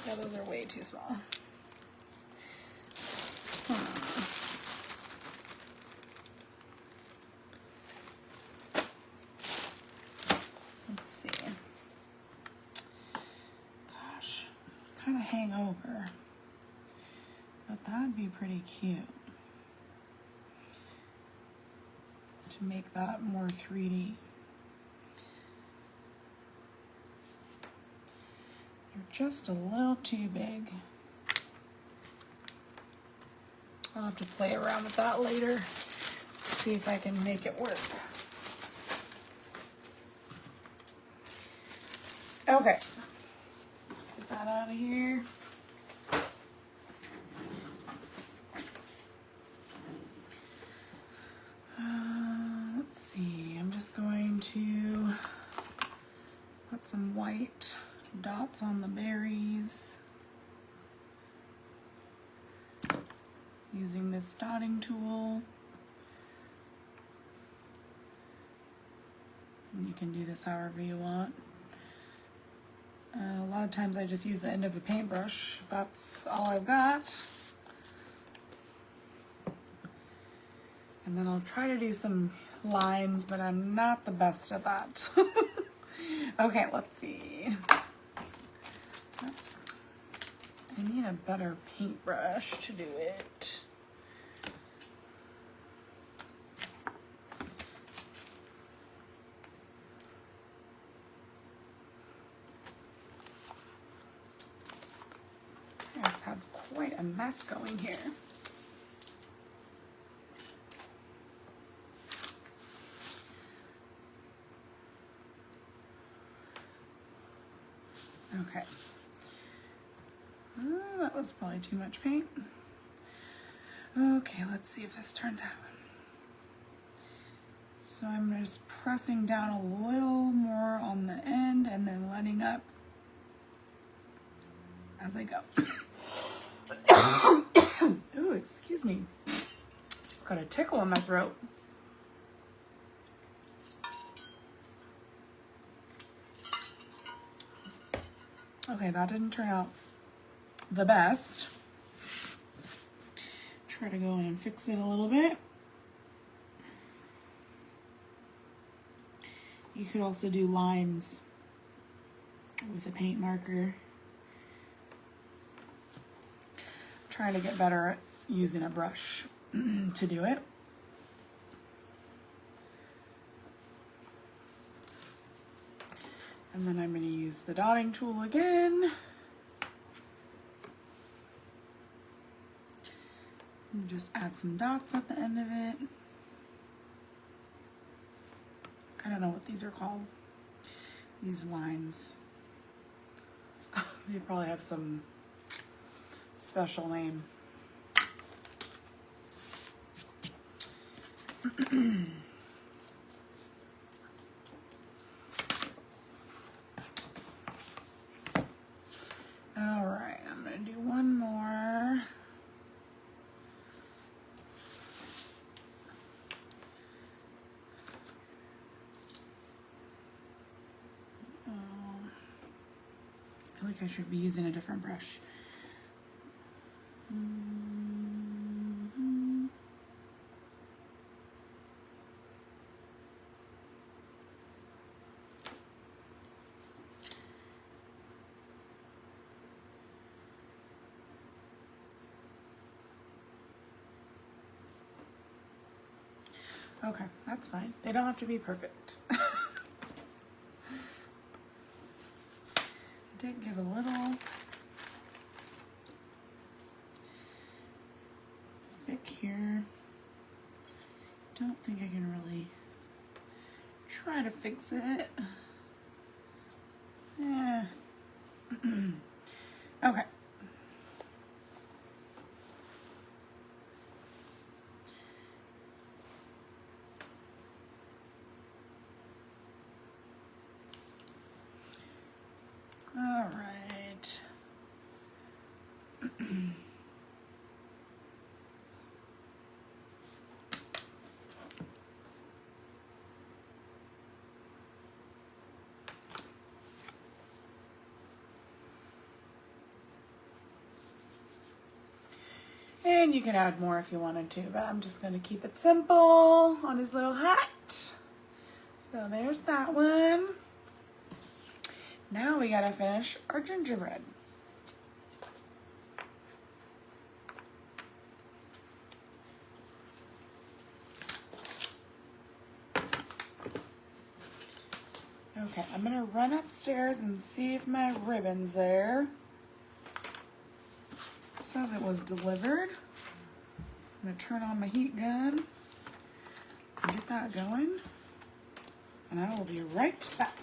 Yeah, those are way too small. Let's see. Gosh, kind of hang over. But that'd be pretty cute to make that more 3D. You're just a little too big. I'll have to play around with that later, see if I can make it work. Okay. Let's get that out of here. Let's see. I'm just going to put some white dots on the berries using this dotting tool. And you can do this however you want. A lot of times I just use the end of a paintbrush. That's all I've got. And then I'll try to do some lines, but I'm not the best at that. Okay, let's see. I need a better paintbrush to do it. I just have quite a mess going here. Okay. That was probably too much paint. Okay, let's see if this turns out. So I'm just pressing down a little more on the end and then letting up as I go. Ooh, excuse me. Just got a tickle in my throat. Okay, that didn't turn out the best. Try to go in and fix it a little bit. You could also do lines with a paint marker. Trying to get better at using a brush to do it. And then I'm going to use the dotting tool again. And just add some dots at the end of it. I don't know what these are called. These lines. They probably have some special name. All right, I'm going to do one more. I feel like I should be using a different brush. Okay, that's fine. They don't have to be perfect. I did give a little thick here. Don't think I can really try to fix it. Yeah. Okay. All right. And you can add more if you wanted to, but I'm just going to keep it simple on his little hat. So there's that one. Now we gotta finish our gingerbread. Okay, I'm gonna run upstairs and see if my ribbon's there. It says it was delivered. I'm gonna turn on my heat gun and get that going. And I will be right back.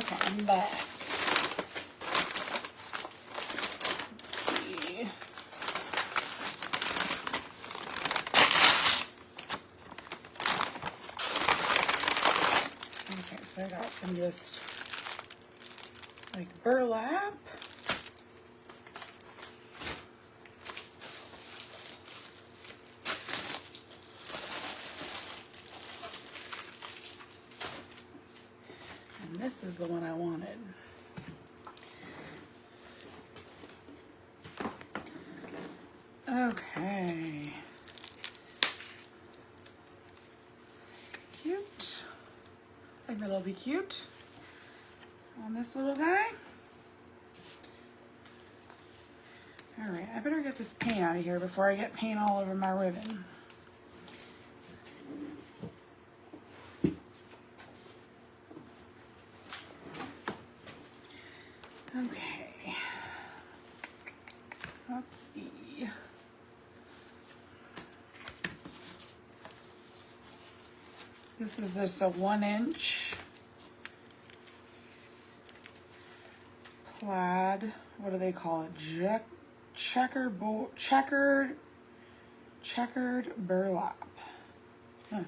Okay, I'm back. Let's see. Okay, so I got some just like burlap. And this is the one I wanted. Okay. Cute. I think that'll be cute on this little guy. All right, I better get this paint out of here before I get paint all over my ribbon. Okay. Let's see. This is just a 1-inch plaid. What do they call it? Checkered burlap. Huh.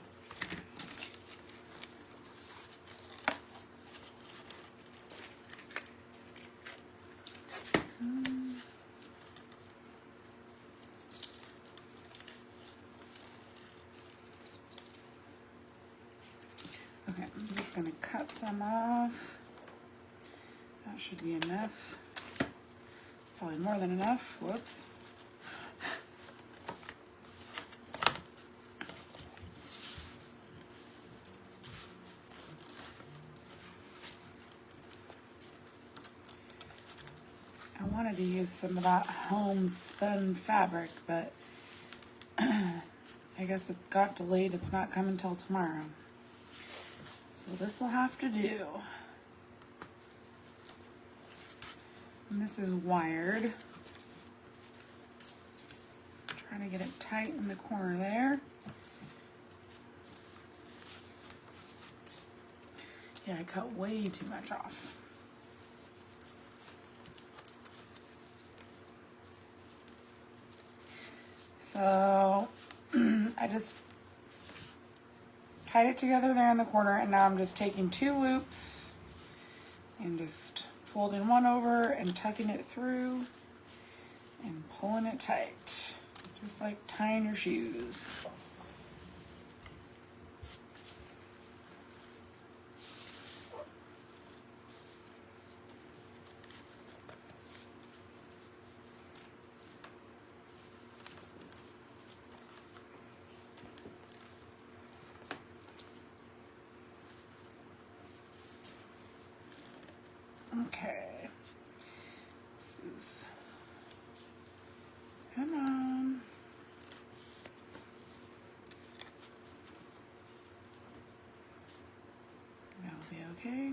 Okay, I'm just going to cut some off. That should be enough. Probably more than enough. Whoops. I wanted to use some of that homespun fabric, but I guess it got delayed. It's not coming till tomorrow. So this will have to do. And this is wired. Trying to get it tight in the corner there. Yeah, I cut way too much off. So I just tied it together there in the corner, and now I'm just taking 2 loops and just folding one over and tucking it through and pulling it tight, just like tying your shoes. Okay, this is, come on. That'll be okay.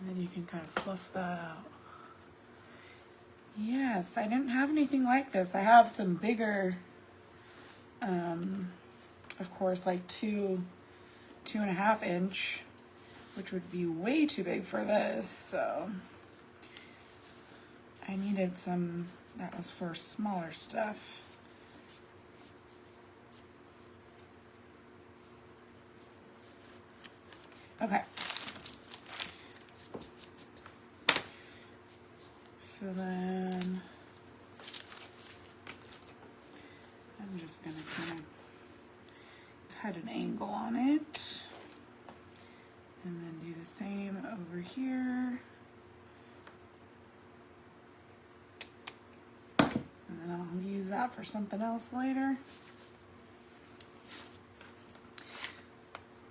And then you can kind of fluff that out. Yes, I didn't have anything like this. I have some bigger, of course, like 2.5 inch, which would be way too big for this. So I needed some that was for smaller stuff. Okay. So then I'm just going to kind of cut an angle on it and then do the same over here. And then I'll use that for something else later.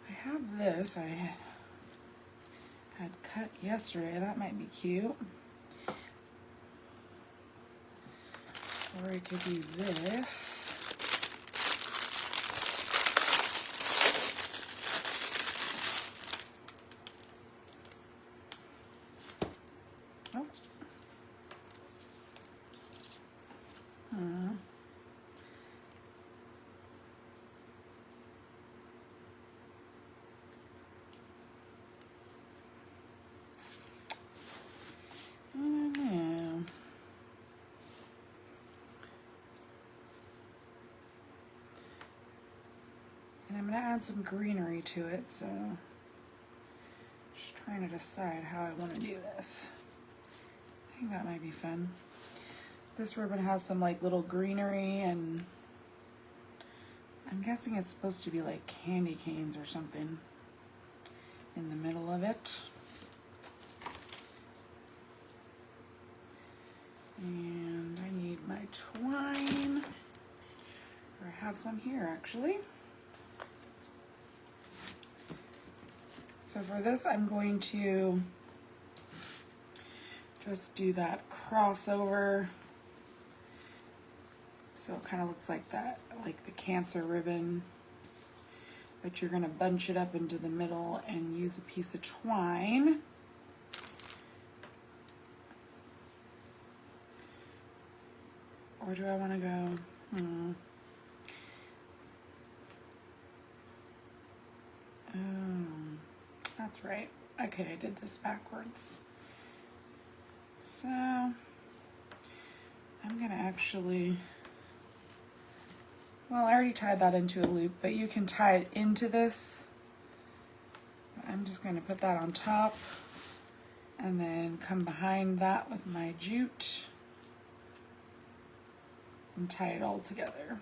I have this I had cut yesterday. That might be cute. Or I could do this. add some greenery to it, so just trying to decide how I want to do this. I think that might be fun. This ribbon has some like little greenery, and I'm guessing it's supposed to be like candy canes or something in the middle of it. And I need my twine, or I have some here actually. So for this, I'm going to just do that crossover. So it kind of looks like that, like the Cancer ribbon, but you're gonna bunch it up into the middle and use a piece of twine. Or do I wanna go, Oh, that's right. Okay, I did this backwards. So I'm gonna actually, well, I already tied that into a loop, but you can tie it into this. I'm just going to put that on top and then come behind that with my jute and tie it all together.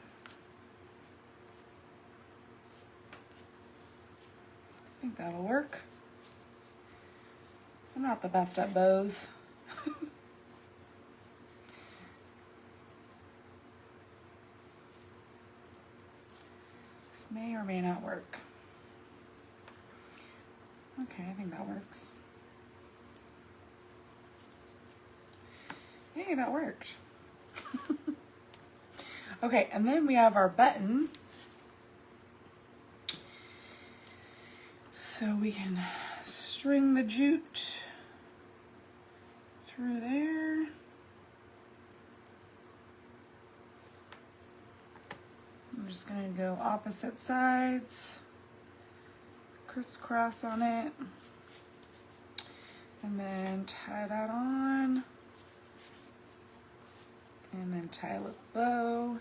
I think that'll work. I'm not the best at bows. May or may not work. Okay, I think that works. Hey, that worked. Okay, and then we have our button. So we can string the jute through there. I'm just going to go opposite sides, crisscross on it, and then tie that on, and then tie a little bow.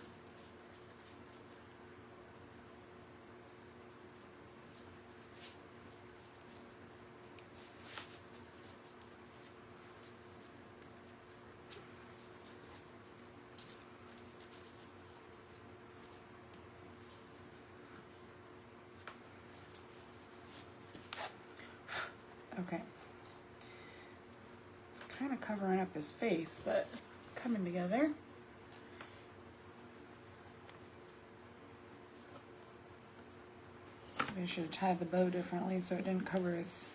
Okay. It's kind of covering up his face, but it's coming together. Maybe I should have tied the bow differently so it didn't cover his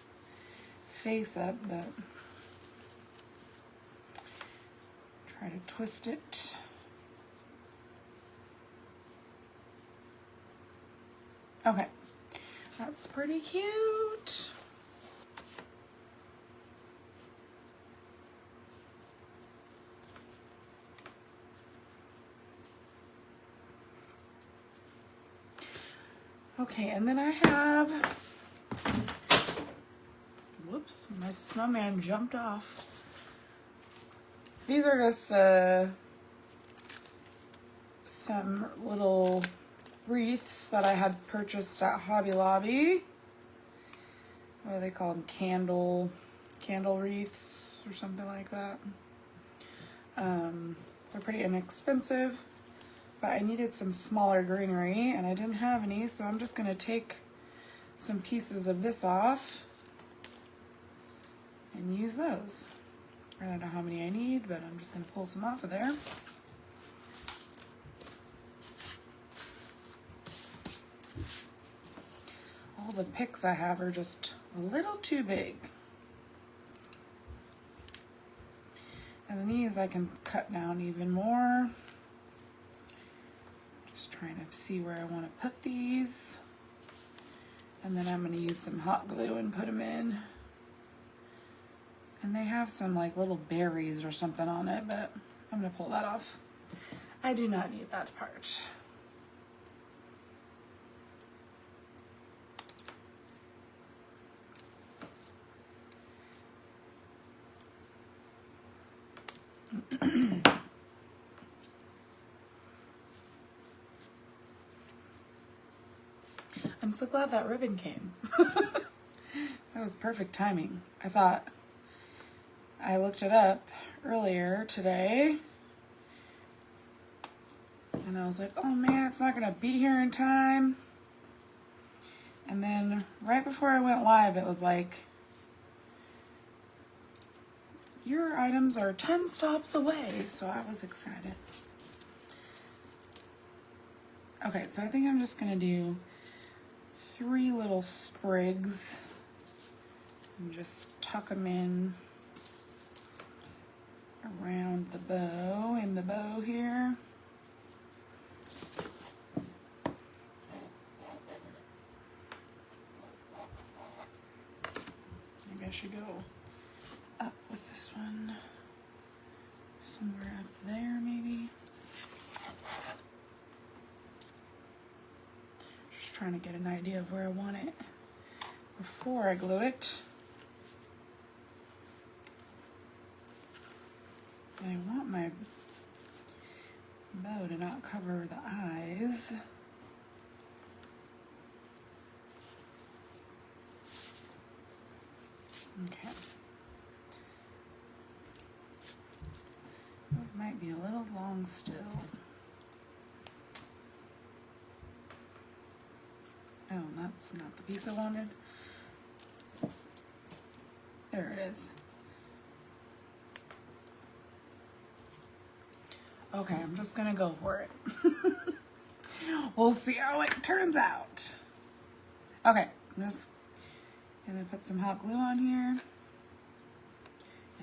face up, but try to twist it. Okay. That's pretty cute. Okay, and then I have, whoops, my snowman jumped off. These are just some little wreaths that I had purchased at Hobby Lobby. What are they called? Candle wreaths or something like that. They're pretty inexpensive. But I needed some smaller greenery and I didn't have any, so I'm just going to take some pieces of this off and use those. I don't know how many I need, but I'm just going to pull some off of there. All the picks I have are just a little too big. And these I can cut down even more. Just trying to see where I want to put these. And then I'm going to use some hot glue and put them in. And they have some like little berries or something on it, but I'm going to pull that off. I do not need that part. I'm so glad that ribbon came. That was perfect timing. I looked it up earlier today and I was like, oh man, it's not gonna be here in time. And then right before I went live, it was like, your items are 10 stops away. So I was excited. Okay, so I think I'm just gonna do 3 little sprigs and just tuck them in around the bow, in the bow here. Maybe I should go up with this one, somewhere up there maybe. Just trying to get an idea of where I want it before I glue it. I want my bow to not cover the eyes. Okay. Those might be a little long still. Oh, that's not the piece I wanted. There it is. Okay, I'm just gonna go for it. We'll see how it turns out. Okay, I'm just gonna put some hot glue on here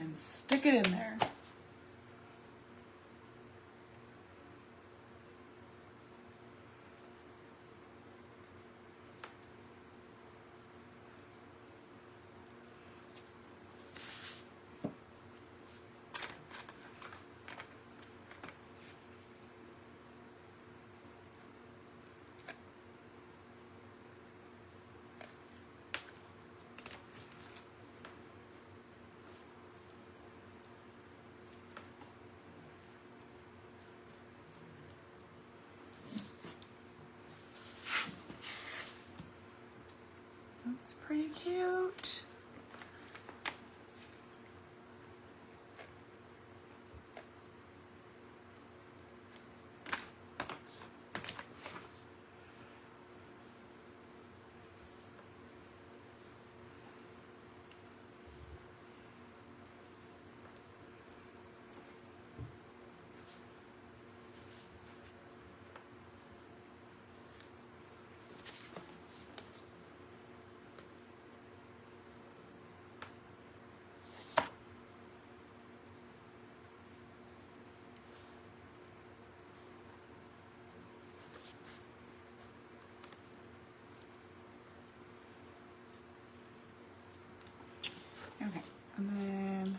and stick it in there. That's pretty cute. Okay, and then,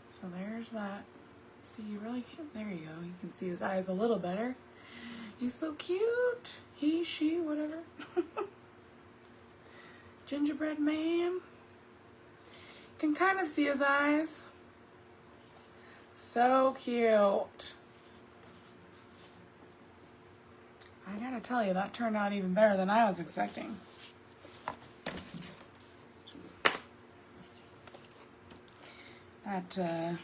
so there's that. See, you really can't, there you go. You can see his eyes a little better. He's so cute. He, she, whatever. Gingerbread man. You can kind of see his eyes. So cute. I gotta tell you, that turned out even better than I was expecting. That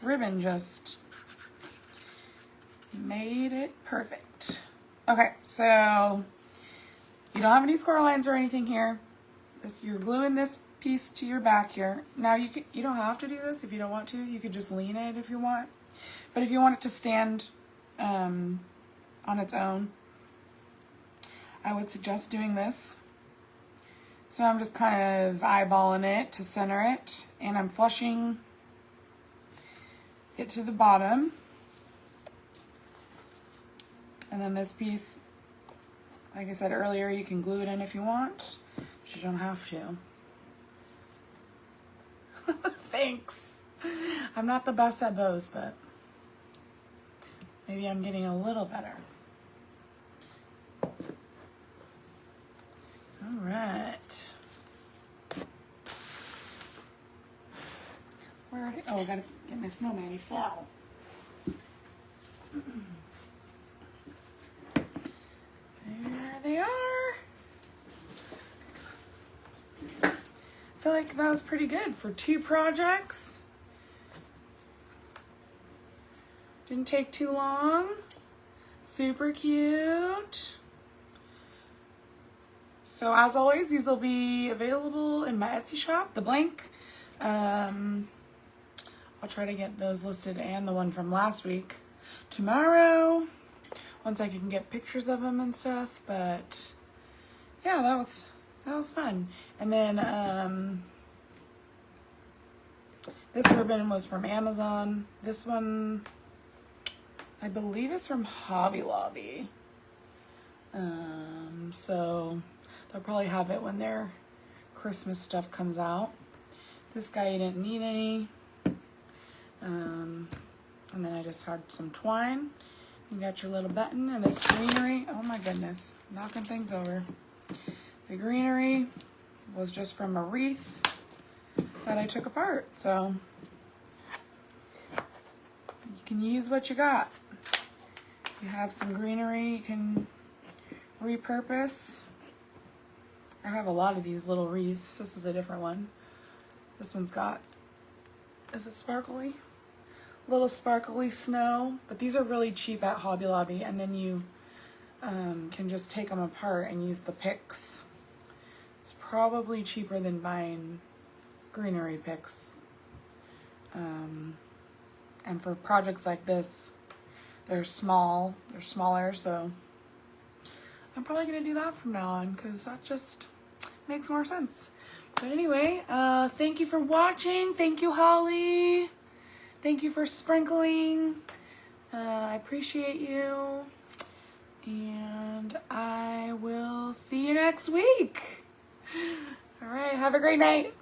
ribbon just made it perfect. Okay, so you don't have any score lines or anything here. You're gluing this piece to your back here. Now you don't have to do this if you don't want to. You could just lean it if you want. But if you want it to stand on its own, I would suggest doing this. So I'm just kind of eyeballing it to center it, and I'm flushing it to the bottom. And then this piece, like I said earlier, you can glue it in if you want, but you don't have to. Thanks. I'm not the best at bows, but maybe I'm getting a little better. All right. Where did, oh, I gotta get my snowman, he fell. There feel like that was pretty good for 2 projects. Didn't take too long. Super cute. So as always, these will be available in my Etsy shop, the blank. I'll try to get those listed and the one from last week tomorrow, once I can get pictures of them and stuff. But yeah, that was fun. And then this ribbon was from Amazon. This one, I believe, is from Hobby Lobby. So they'll probably have it when their Christmas stuff comes out. This guy, you didn't need any. And then I just had some twine. You got your little button and this greenery. Oh my goodness, knocking things over. The greenery was just from a wreath that I took apart. So you can use what you got. You have some greenery you can repurpose. I have a lot of these little wreaths. This is a different one. This one's got, is it sparkly? Little sparkly snow, but these are really cheap at Hobby Lobby, and then you can just take them apart and use the picks. It's probably cheaper than buying greenery picks. And for projects like this, they're smaller, so I'm probably gonna do that from now on because that just makes more sense. But anyway, thank you for watching. Thank you, Holly. Thank you for sprinkling. I appreciate you. And I will see you next week. All right, have a great night.